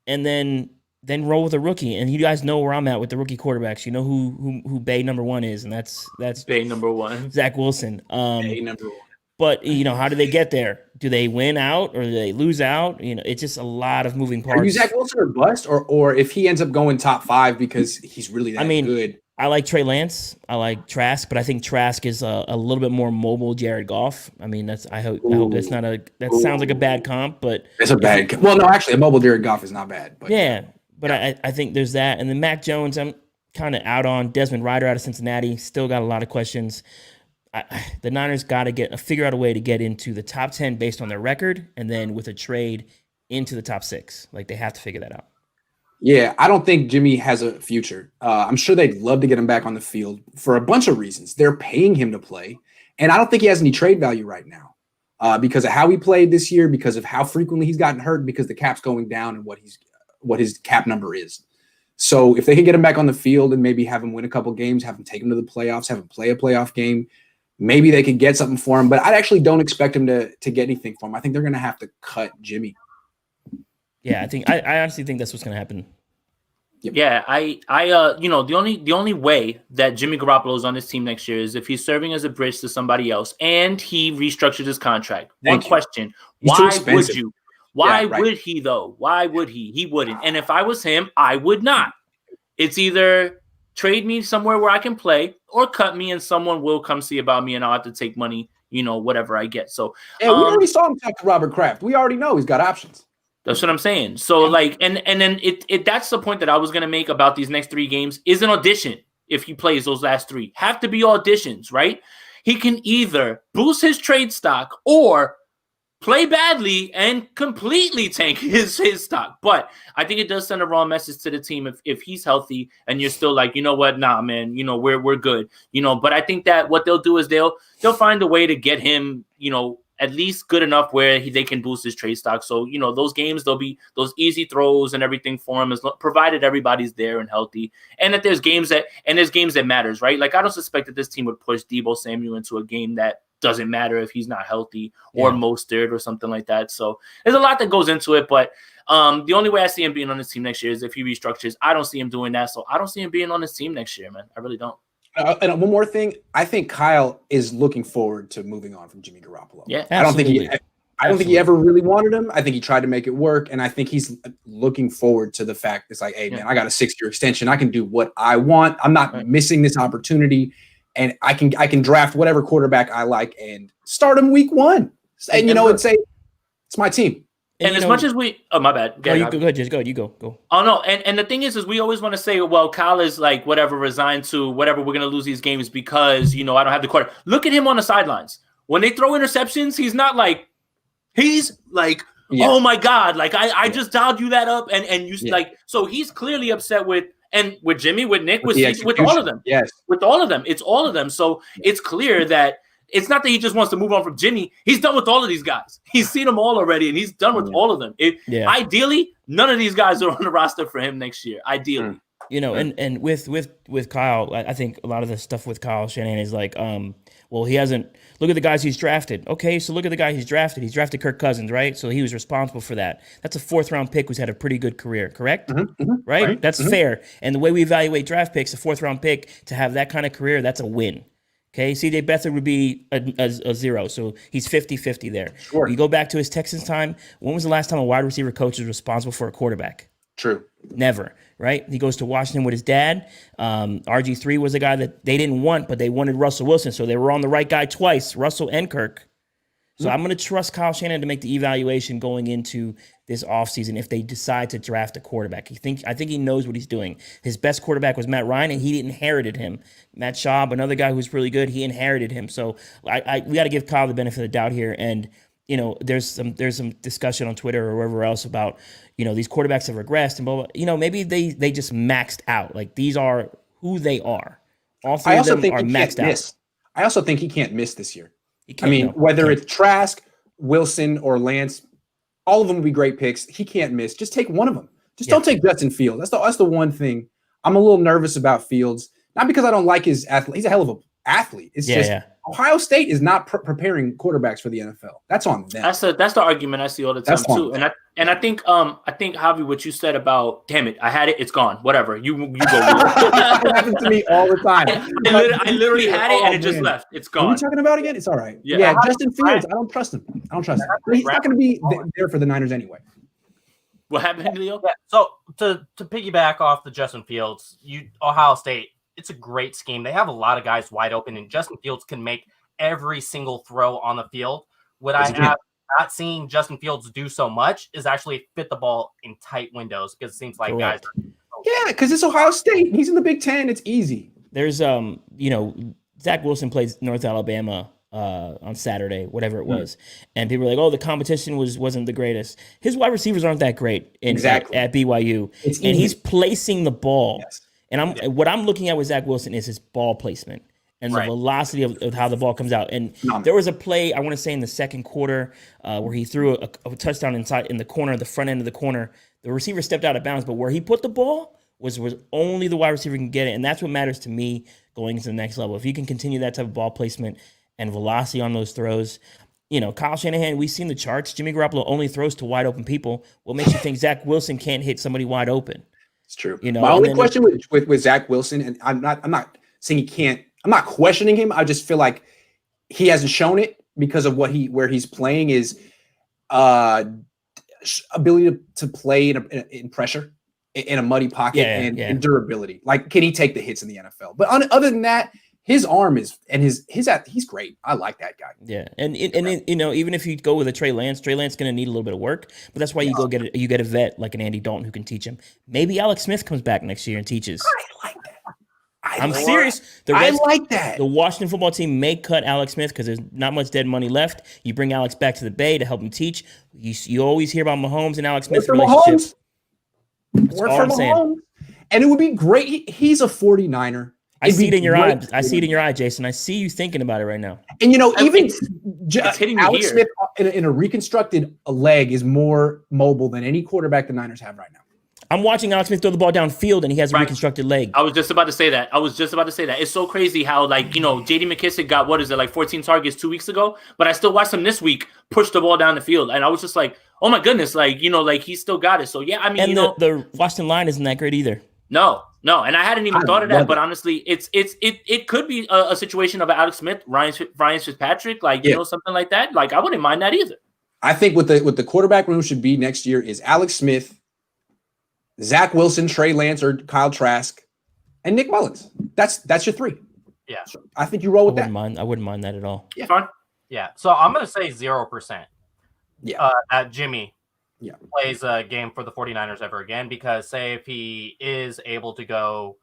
then roll with a rookie. And you guys know where I'm at with the rookie quarterbacks. You know who Bay number 1 is, and that's Bay number 1, Zach Wilson. Bay number 1. But, how do they get there? Do they win out or do they lose out? It's just a lot of moving parts. Are you Zach Wilson or bust? Or if he ends up going top 5 because he's really that good? I like Trey Lance. I like Trask, but I think Trask is a little bit more mobile Jared Goff. I mean, I hope that's not that sounds like a bad comp, but it's a bad. Well, no, actually, a mobile Jared Goff is not bad. But I think there's that. And then Mac Jones, I'm kind of out on. Desmond Ridder out of Cincinnati, still got a lot of questions. The Niners got to figure out a way to get into the top 10 based on their record, and then with a trade into the top 6. Like, they have to figure that out. Yeah, I don't think Jimmy has a future. I'm sure they'd love to get him back on the field for a bunch of reasons. They're paying him to play, and I don't think he has any trade value right now because of how he played this year, because of how frequently he's gotten hurt, because the cap's going down and what his cap number is. So if they can get him back on the field and maybe have him win a couple games, have him take him to the playoffs, have him play a playoff game, maybe they could get something for him. But I actually don't expect him to get anything for him. I think they're going to have to cut Jimmy. Yeah, I honestly think that's what's going to happen. Yep. Yeah, the only way that Jimmy Garoppolo is on this team next year is if he's serving as a bridge to somebody else and he restructured his contract. One question: why would you? Why would he though? Why would he? He wouldn't. And if I was him, I would not. It's either trade me somewhere where I can play, or cut me and someone will come see about me and I'll have to take money, whatever I get. So we already saw him talk to Robert Kraft. We already know he's got options. That's what I'm saying. So and then it that's the point that I was gonna make about these next 3 games is an audition. If he plays those last 3, have to be auditions, right? He can either boost his trade stock or play badly and completely tank his stock. But I think it does send a wrong message to the team if he's healthy and you're still like, you know what, nah, man, we're good. But I think that what they'll do is they'll find a way to get him, at least good enough where they can boost his trade stock. So, those games, there'll be those easy throws and everything for him, provided everybody's there and healthy. And that there's games that matters, right? Like, I don't suspect that this team would push Deebo Samuel into a game that doesn't matter if he's not healthy or Mostert or something like that. So there's a lot that goes into it, but the only way I see him being on this team next year is if he restructures. I don't see him doing that. So I don't see him being on this team next year, man. I really don't. And one more thing, I think Kyle is looking forward to moving on from Jimmy Garoppolo. Yeah, I don't think he ever really wanted him. I think he tried to make it work, and I think he's looking forward to the fact it's like, hey man, I got a 6-year extension. I can do what I want. I'm not missing this opportunity, and I can draft whatever quarterback I like and start him week 1. And it's my team. And as much as we, my bad. Go ahead, just go. You go. Oh no, and the thing is we always want to say, well, Kyle is like whatever, resigned to whatever. We're gonna lose these games because I don't have the quarter. Look at him on the sidelines when they throw interceptions. He's not like, he's like, oh my god, like I just dialed you that up, and you like, so he's clearly upset with Jimmy, with Nick, with all of them. Yes, with all of them, it's all of them. So it's clear that. It's not that he just wants to move on from Jimmy. He's done with all of these guys. He's seen them all already, and he's done with all of them. Ideally, none of these guys are on the roster for him next year. Ideally, and with Kyle, I think a lot of the stuff with Kyle Shanahan is like, well, he hasn't. Look at the guys he's drafted. Okay, so look at the guy he's drafted. He's drafted Kirk Cousins, right? So he was responsible for that. That's a 4th-round pick who's had a pretty good career, correct? Right? That's fair. And the way we evaluate draft picks, a 4th-round pick to have that kind of career, that's a win. Okay, CJ Beathard would be a 0, so he's 50-50 there. Sure. You go back to his Texans time, when was the last time a wide receiver coach was responsible for a quarterback? True. Never, right? He goes to Washington with his dad. RG3 was a guy that they didn't want, but they wanted Russell Wilson, so they were on the right guy twice, Russell and Kirk. So I'm going to trust Kyle Shanahan to make the evaluation going into this offseason if they decide to draft a quarterback. I think he knows what he's doing. His best quarterback was Matt Ryan, and he inherited him. Matt Schaub, another guy who's really good, he inherited him. So we got to give Kyle the benefit of the doubt here. And there's some discussion on Twitter or wherever else about these quarterbacks have regressed and blah blah. Maybe they just maxed out. Like these are who they are. All three of them are maxed out. I also think he can't miss this year. Whether it's Trask, Wilson, or Lance, all of them would be great picks. He can't miss. Just take one of them. Don't take Justin Fields. That's the one thing I'm a little nervous about Fields. Not because I don't like his athlete. He's a hell of an athlete. It's Ohio State is not preparing quarterbacks for the NFL. That's on them. That's the argument I see all the time too. And I think Javi, what you said about damn it, I had it, it's gone. Whatever. You go. It happens to me all the time. I literally had it and it just left. It's gone. What are you talking about again? It's all right. Yeah, Justin Fields. I don't trust him. He's not going to be there for the Niners anyway. What happened, Leo? Yeah, so to piggyback off the Justin Fields, Ohio State. It's a great scheme. They have a lot of guys wide open, and Justin Fields can make every single throw on the field. What I have not seen Justin Fields do so much is actually fit the ball in tight windows because it seems like guys. Because it's Ohio State. He's in the Big Ten. It's easy. There's Zach Wilson plays North Alabama on Saturday, whatever it was, and people were like, "Oh, the competition wasn't the greatest." His wide receivers aren't that great at BYU, and he's placing the ball. Yes. And what I'm looking at with Zach Wilson is his ball placement and the velocity of how the ball comes out. And there was a play, I want to say in the second quarter, where he threw a touchdown inside in the corner, the front end of the corner. The receiver stepped out of bounds, but where he put the ball was only the wide receiver can get it. And that's what matters to me going into the next level. If you can continue that type of ball placement and velocity on those throws, Kyle Shanahan, we've seen the charts. Jimmy Garoppolo only throws to wide open people. What makes you think Zach Wilson can't hit somebody wide open? It's true. My only question with Zach Wilson, and I'm not saying he can't. I'm not questioning him. I just feel like he hasn't shown it because of where he's playing is ability to play in pressure in a muddy pocket and durability. Like, can he take the hits in the NFL? But other than that, his arm is and he's great. I like that guy. Yeah, and even if you go with a Trey Lance going to need a little bit of work. But that's why you get a vet like an Andy Dalton who can teach him. Maybe Alex Smith comes back next year and teaches. I like that. I'm serious. I like that. The Washington football team may cut Alex Smith because there's not much dead money left. You bring Alex back to the Bay to help him teach. You always hear about Mahomes and Alex Smith's relationship. Work for Mahomes. And it would be great. He's a 49er. I see it in your eye. I see it in your eye, Jason. I see you thinking about it right now. And even Alex Smith in a reconstructed leg is more mobile than any quarterback the Niners have right now. I'm watching Alex Smith throw the ball downfield, and he has a reconstructed leg. I was just about to say that. It's so crazy how, J.D. McKissick got, 14 targets 2 weeks ago, but I still watched him this week push the ball down the field, and I was just like, oh my goodness, he still got it. So yeah, I mean, the Washington line isn't that great either. No, and I hadn't even thought of that. But honestly, it could be a situation of Alex Smith, Ryan Fitzpatrick, something like that. I wouldn't mind that either. I think what the quarterback room should be next year is Alex Smith, Zach Wilson, Trey Lance, or Kyle Trask, and Nick Mullins. That's your three. Yeah, so I think you roll with that. I wouldn't mind that at all. Yeah, fine. Yeah, so I'm gonna say 0%. Yeah, at Jimmy. plays a game for the 49ers ever again, because say if he is able to go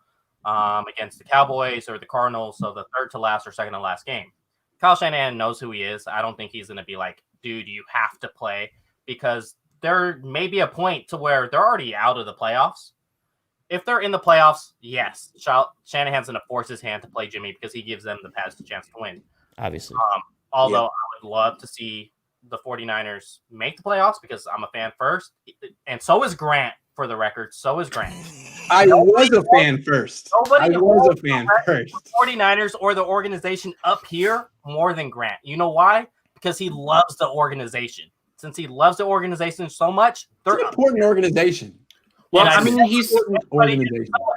against the Cowboys or the Cardinals, so the third to last or second to last game, Kyle Shanahan knows who he is. I don't think he's going to be like, dude, you have to play, because there may be a point to where they're already out of the playoffs. If they're in the playoffs, yes, Shanahan's going to force his hand to play Jimmy because he gives them the best chance to win. Obviously. Although I would love to see the 49ers make the playoffs because I'm a fan first. And so is Grant, for the record. So is Grant. I was a fan first. I was a fan first. 49ers or the organization up here more than Grant. You know why? Because he loves the organization. Since he loves the organization so much, It's an important organization. Well, And I mean, he's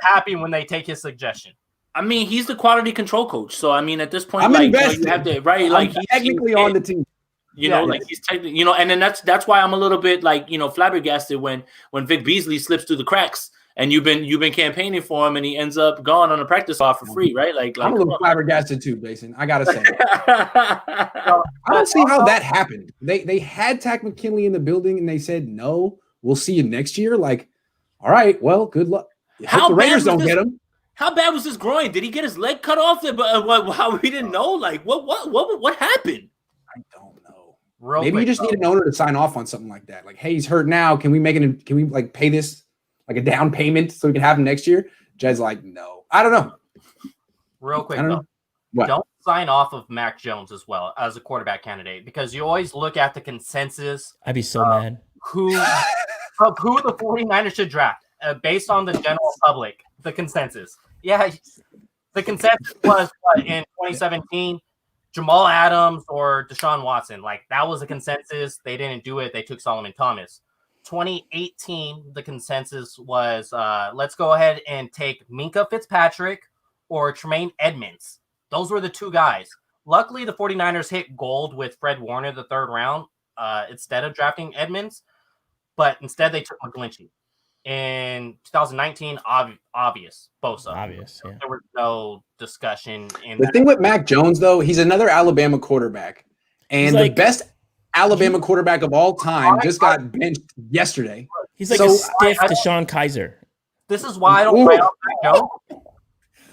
happy when they take his suggestion. I mean, he's the quality control coach. So I mean, at this point, I'm like, invested. you have to, right? Like I'm technically on the team. You know, like he's technically, you know, and then that's why I'm a little bit like, you know, flabbergasted when Vic Beasley slips through the cracks and you've been campaigning for him and he ends up gone on a practice squad for free, right? Like I'm a little flabbergasted too, Jason. I gotta say, I don't see how that happened. They had Tack McKinley in the building and they said no, we'll see you next year. Like, all right, well, good luck. Hope the Raiders don't get him. How bad was his groin? Did he get his leg cut off? How we didn't know? Like what happened? I don't know. Maybe you just need an owner to sign off on something like that. Like, hey, he's hurt now. Can we like pay this like a down payment so we can have him next year? Jed's like, no. I don't know. Real quick, I don't though. know. What? Don't sign off of Mac Jones as well as a quarterback candidate, because you always look at the consensus. I'd be so mad. Who the 49ers should draft based on the general public, the consensus. Yeah, the consensus was in 2017, Jamal Adams or Deshaun Watson. Like, that was a consensus. They didn't do it. They took Solomon Thomas. 2018, the consensus was let's go ahead and take Minka Fitzpatrick or Tremaine Edmonds. Those were the two guys. Luckily, the 49ers hit gold with Fred Warner the third round instead of drafting Edmonds, but instead they took McGlinchey. In 2019, obvious, Bosa. Obvious, yeah. There was no discussion. The thing with Mac Jones, though, he's another Alabama quarterback. And the best Alabama quarterback of all time just got benched yesterday. He's like a stiff Deshaun Kaiser. This is why I don't write off Mac Jones.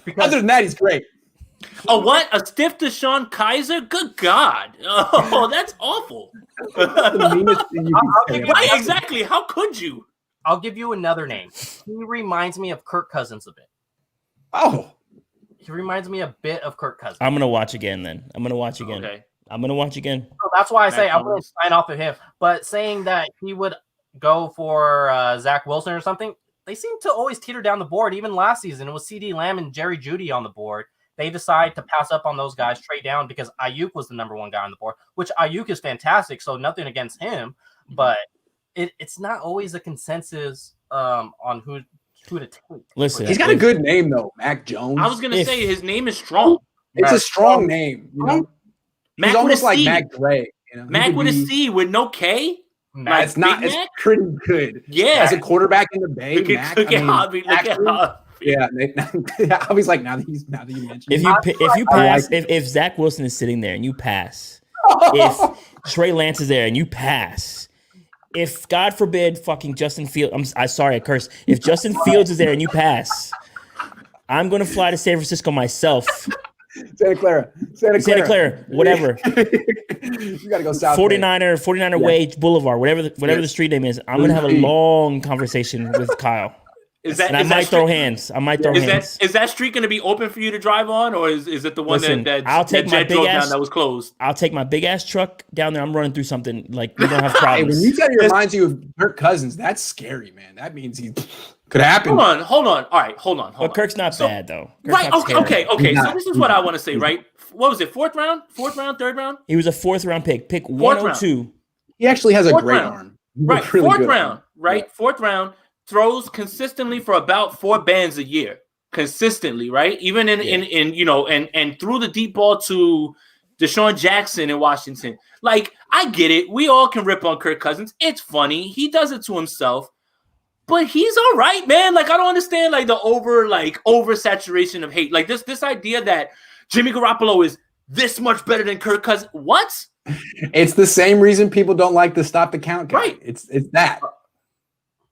Because other than that, he's great. Oh, what? A stiff Deshaun Kaiser? Good God. Oh, that's awful. That's the meanest thing you can say. Right, exactly. How could you? I'll give you another name. He reminds me of Kirk Cousins a bit. Oh. He reminds me a bit of Kirk Cousins. I'm going to watch again then. I'm going to watch again. Okay. I'm going to watch again. So that's why I say I'm going to sign off of him. But saying that he would go for Zach Wilson or something, they seem to always teeter down the board. Even last season, it was CeeDee Lamb and Jerry Jeudy on the board. They decide to pass up on those guys, trade down because Ayuk was the number one guy on the board, which Ayuk is fantastic. So nothing against him, but it's not always a consensus on who to take. Listen, he's got a good name though, Mac Jones. I was gonna say his name is strong. It's a strong name. You know? Mac he's almost like C. Mac Dre. You know? Mac with a C with no K. It's not. It's pretty good. Yeah, as a quarterback in the Bay, look at Hobby. Yeah, I was like, now that you mentioned, if Zach Wilson is sitting there and you pass, if Trey Lance is there and you pass, if God forbid fucking Justin Fields, I'm sorry, I cursed. If Justin Fields is there and you pass, I'm gonna fly to San Francisco myself. Santa Clara, whatever. You gotta go south. 49er Wage Boulevard, whatever the street name is. I'm gonna have a long conversation with Kyle. I might throw hands. Is that street going to be open for you to drive on, or is it the one that I'll take my big ass down that was closed? I'll take my big ass truck down there. I'm running through something like we don't have problems. Hey, when you said it reminds you of Kirk Cousins, that's scary, man. That means he could happen. Hold on. All right, hold on. But Kirk's not bad though. Right? Okay. So this is what I want to say. Right? What was it? Fourth round, third round? He was a fourth round pick. Pick 102. He actually has a great arm. Right. Really fourth round. Right. Yeah. Fourth round. Throws consistently for about 4 bands a year, consistently, right? Even in threw the deep ball to Deshaun Jackson in Washington. Like, I get it. We all can rip on Kirk Cousins. It's funny. He does it to himself, but he's all right, man. Like, I don't understand like the oversaturation of hate. Like this idea that Jimmy Garoppolo is this much better than Kirk Cousins. What? It's the same reason people don't like the stop the count guy. Right. It's that.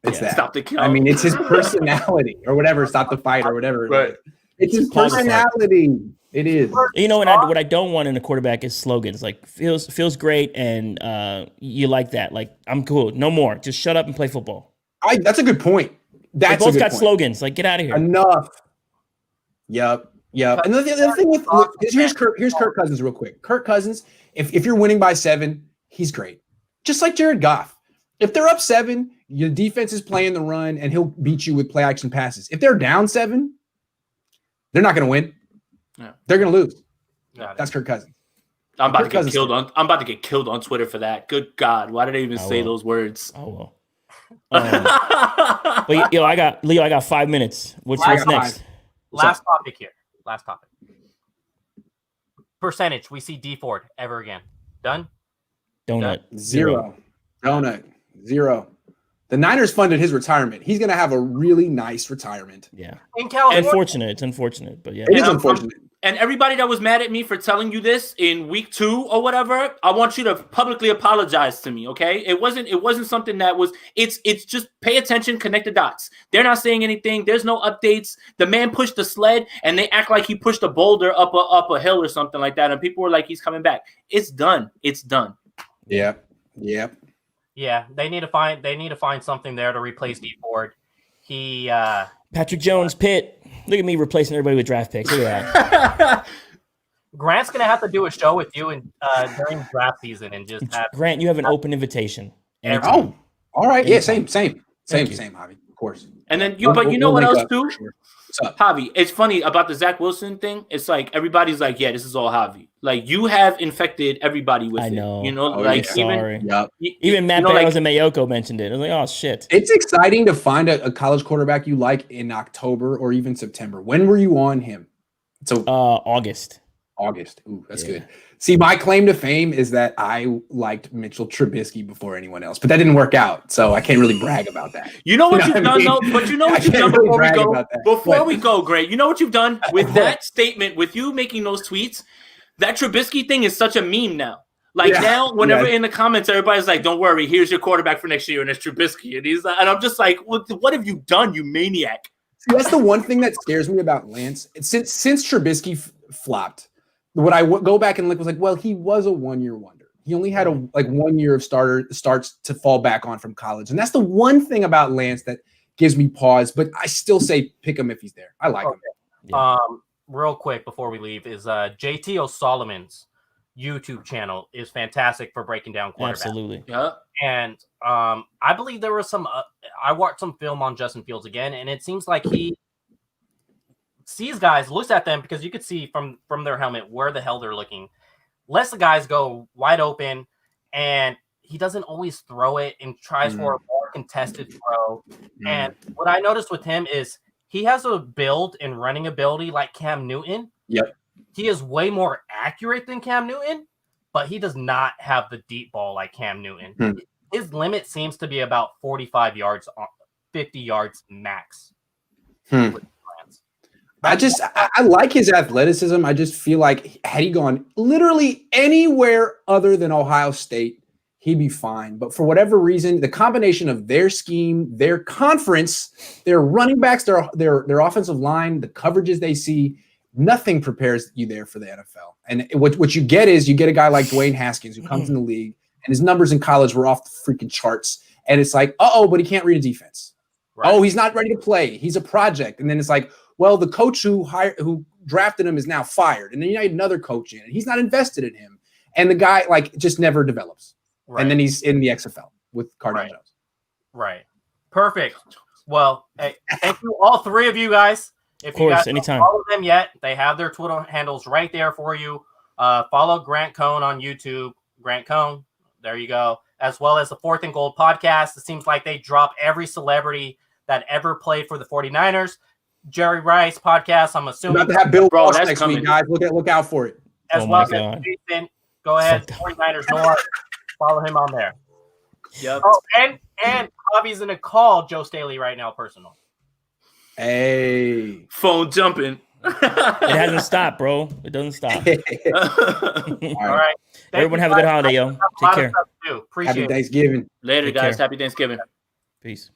It's Yeah, that. Stop the count. I mean, it's his personality or whatever. Stop the fight or whatever. Right. It's his Call the fight. personality. It is. You know, what I don't want in a quarterback is slogans. Like feels great, and you like that. Like, I'm cool. No more. Just shut up and play football. That's a good point. They That's a both good got point. slogans. Like, get out of here. Enough. Yep. And the other thing with here's Kirk Cousins real quick. Kirk Cousins, if you're winning by 7, he's great. Just like Jared Goff. If they're up 7, your defense is playing the run, and he'll beat you with play action passes. If they're down 7, they're not going to win. Yeah. They're going to lose. Got it. That's Kirk Cousins. I'm about Kirk to get Cousins- killed on. I'm about to get killed on Twitter for that. Good God, why did I even say those words? Oh well. But yo, I got 5 minutes. What's next? Last topic here. Last topic. Percentage. We see D Ford ever again. Done? Donut. 0. Donut. 0. The Niners funded his retirement. He's going to have a really nice retirement. Yeah. In California. Unfortunate. It's unfortunate, but yeah. It is And unfortunate. And everybody that was mad at me for telling you this in week 2 or whatever, I want you to publicly apologize to me, okay? It wasn't something that was. It's just pay attention, connect the dots. They're not saying anything. There's no updates. The man pushed the sled, and they act like he pushed a boulder up a hill or something like that, and people were like, he's coming back. It's done. It's done. Yep. Yeah, they need to find something there to replace D Ford. He Patrick Jones, Pitt. Look at me replacing everybody with draft picks. Look at that. Grant's gonna have to do a show with you during draft season and just have Grant, you have an open invitation. Oh, all right. Yeah, Anytime. same, Thank you. Javi. Of course. And then you know what link else up too? for sure. What's up? Javi, it's funny about the Zach Wilson thing. It's like everybody's like, yeah, this is all Javi. Like you have infected everybody with I it. know. You know, Oh, like yeah. even Sorry. Yep. Even Matt you know, Barrows like, and Mayoko mentioned it. I was like, oh shit. It's exciting to find a college quarterback you like in October or even September. When were you on him? So August. August. Ooh, that's Yeah. good. See, my claim to fame is that I liked Mitchell Trubisky before anyone else, but that didn't work out. So I can't really brag about that. You know what You know you've what I done, mean? though? But you know I what you've can't done really before we brag go? about that. Before What? we go, Gray, you know what you've done with that statement, with you making those tweets? That Trubisky thing is such a meme now. Like Yeah. now, whenever Yeah. in the comments, everybody's like, don't worry, here's your quarterback for next year, and it's Trubisky. And I'm just like, what have you done, you maniac? See, that's the one thing that scares me about Lance. Since Trubisky flopped, what I go back and look was like, well, he was a 1-year wonder. He only had 1 year of starts to fall back on from college, and that's the one thing about Lance that gives me pause. But I still say pick him if he's there. I like him. Yeah. Real quick before we leave is JT O'Solomon's YouTube channel is fantastic for breaking down quarterbacks. Absolutely. Yeah. And I believe there was some. I watched some film on Justin Fields again, and it seems like he sees guys, looks at them because you could see from their helmet where the hell they're looking. Lets the guys go wide open, and he doesn't always throw it and tries for a more contested throw. And what I noticed with him is he has a build and running ability like Cam Newton. Yep. He is way more accurate than Cam Newton, but he does not have the deep ball like Cam Newton. His limit seems to be about 45 yards, 50 yards max. I like his athleticism. I just feel like had he gone literally anywhere other than Ohio State, he'd be fine. But for whatever reason, the combination of their scheme, their conference, their running backs, their offensive line, the coverages they see, nothing prepares you there for the NFL. And what you get is you get a guy like Dwayne Haskins who comes in the league and his numbers in college were off the freaking charts. And it's like, but he can't read a defense. Right. Oh, he's not ready to play. He's a project. And then it's like, well, the coach who drafted him is now fired. And then you need another coach in, and he's not invested in him. And the guy just never develops. Right. And then he's in the XFL with Cardinals. Right. Perfect. Well, hey, thank you, all three of you guys. If of course, you guys anytime. don't follow them yet, they have their Twitter handles right there for you. Follow Grant Cohn on YouTube. Grant Cohn, there you go. As well as the Fourth and Gold podcast. It seems like they drop every celebrity that ever played for the 49ers. Jerry Rice podcast, I'm assuming. We're about to have Bill Walsh next coming. week, guys. Look out for it. As well as Jason. Go ahead, 49ers Noir. Follow him on there. Yep. Oh, and Javi's going to call Joe Staley right now, personal. Hey. Phone jumping. It hasn't stopped, bro. It doesn't stop. All right. Everyone have a good holiday, yo. Take care. Happy Thanksgiving. Later, Take guys. care. Happy Thanksgiving. Peace.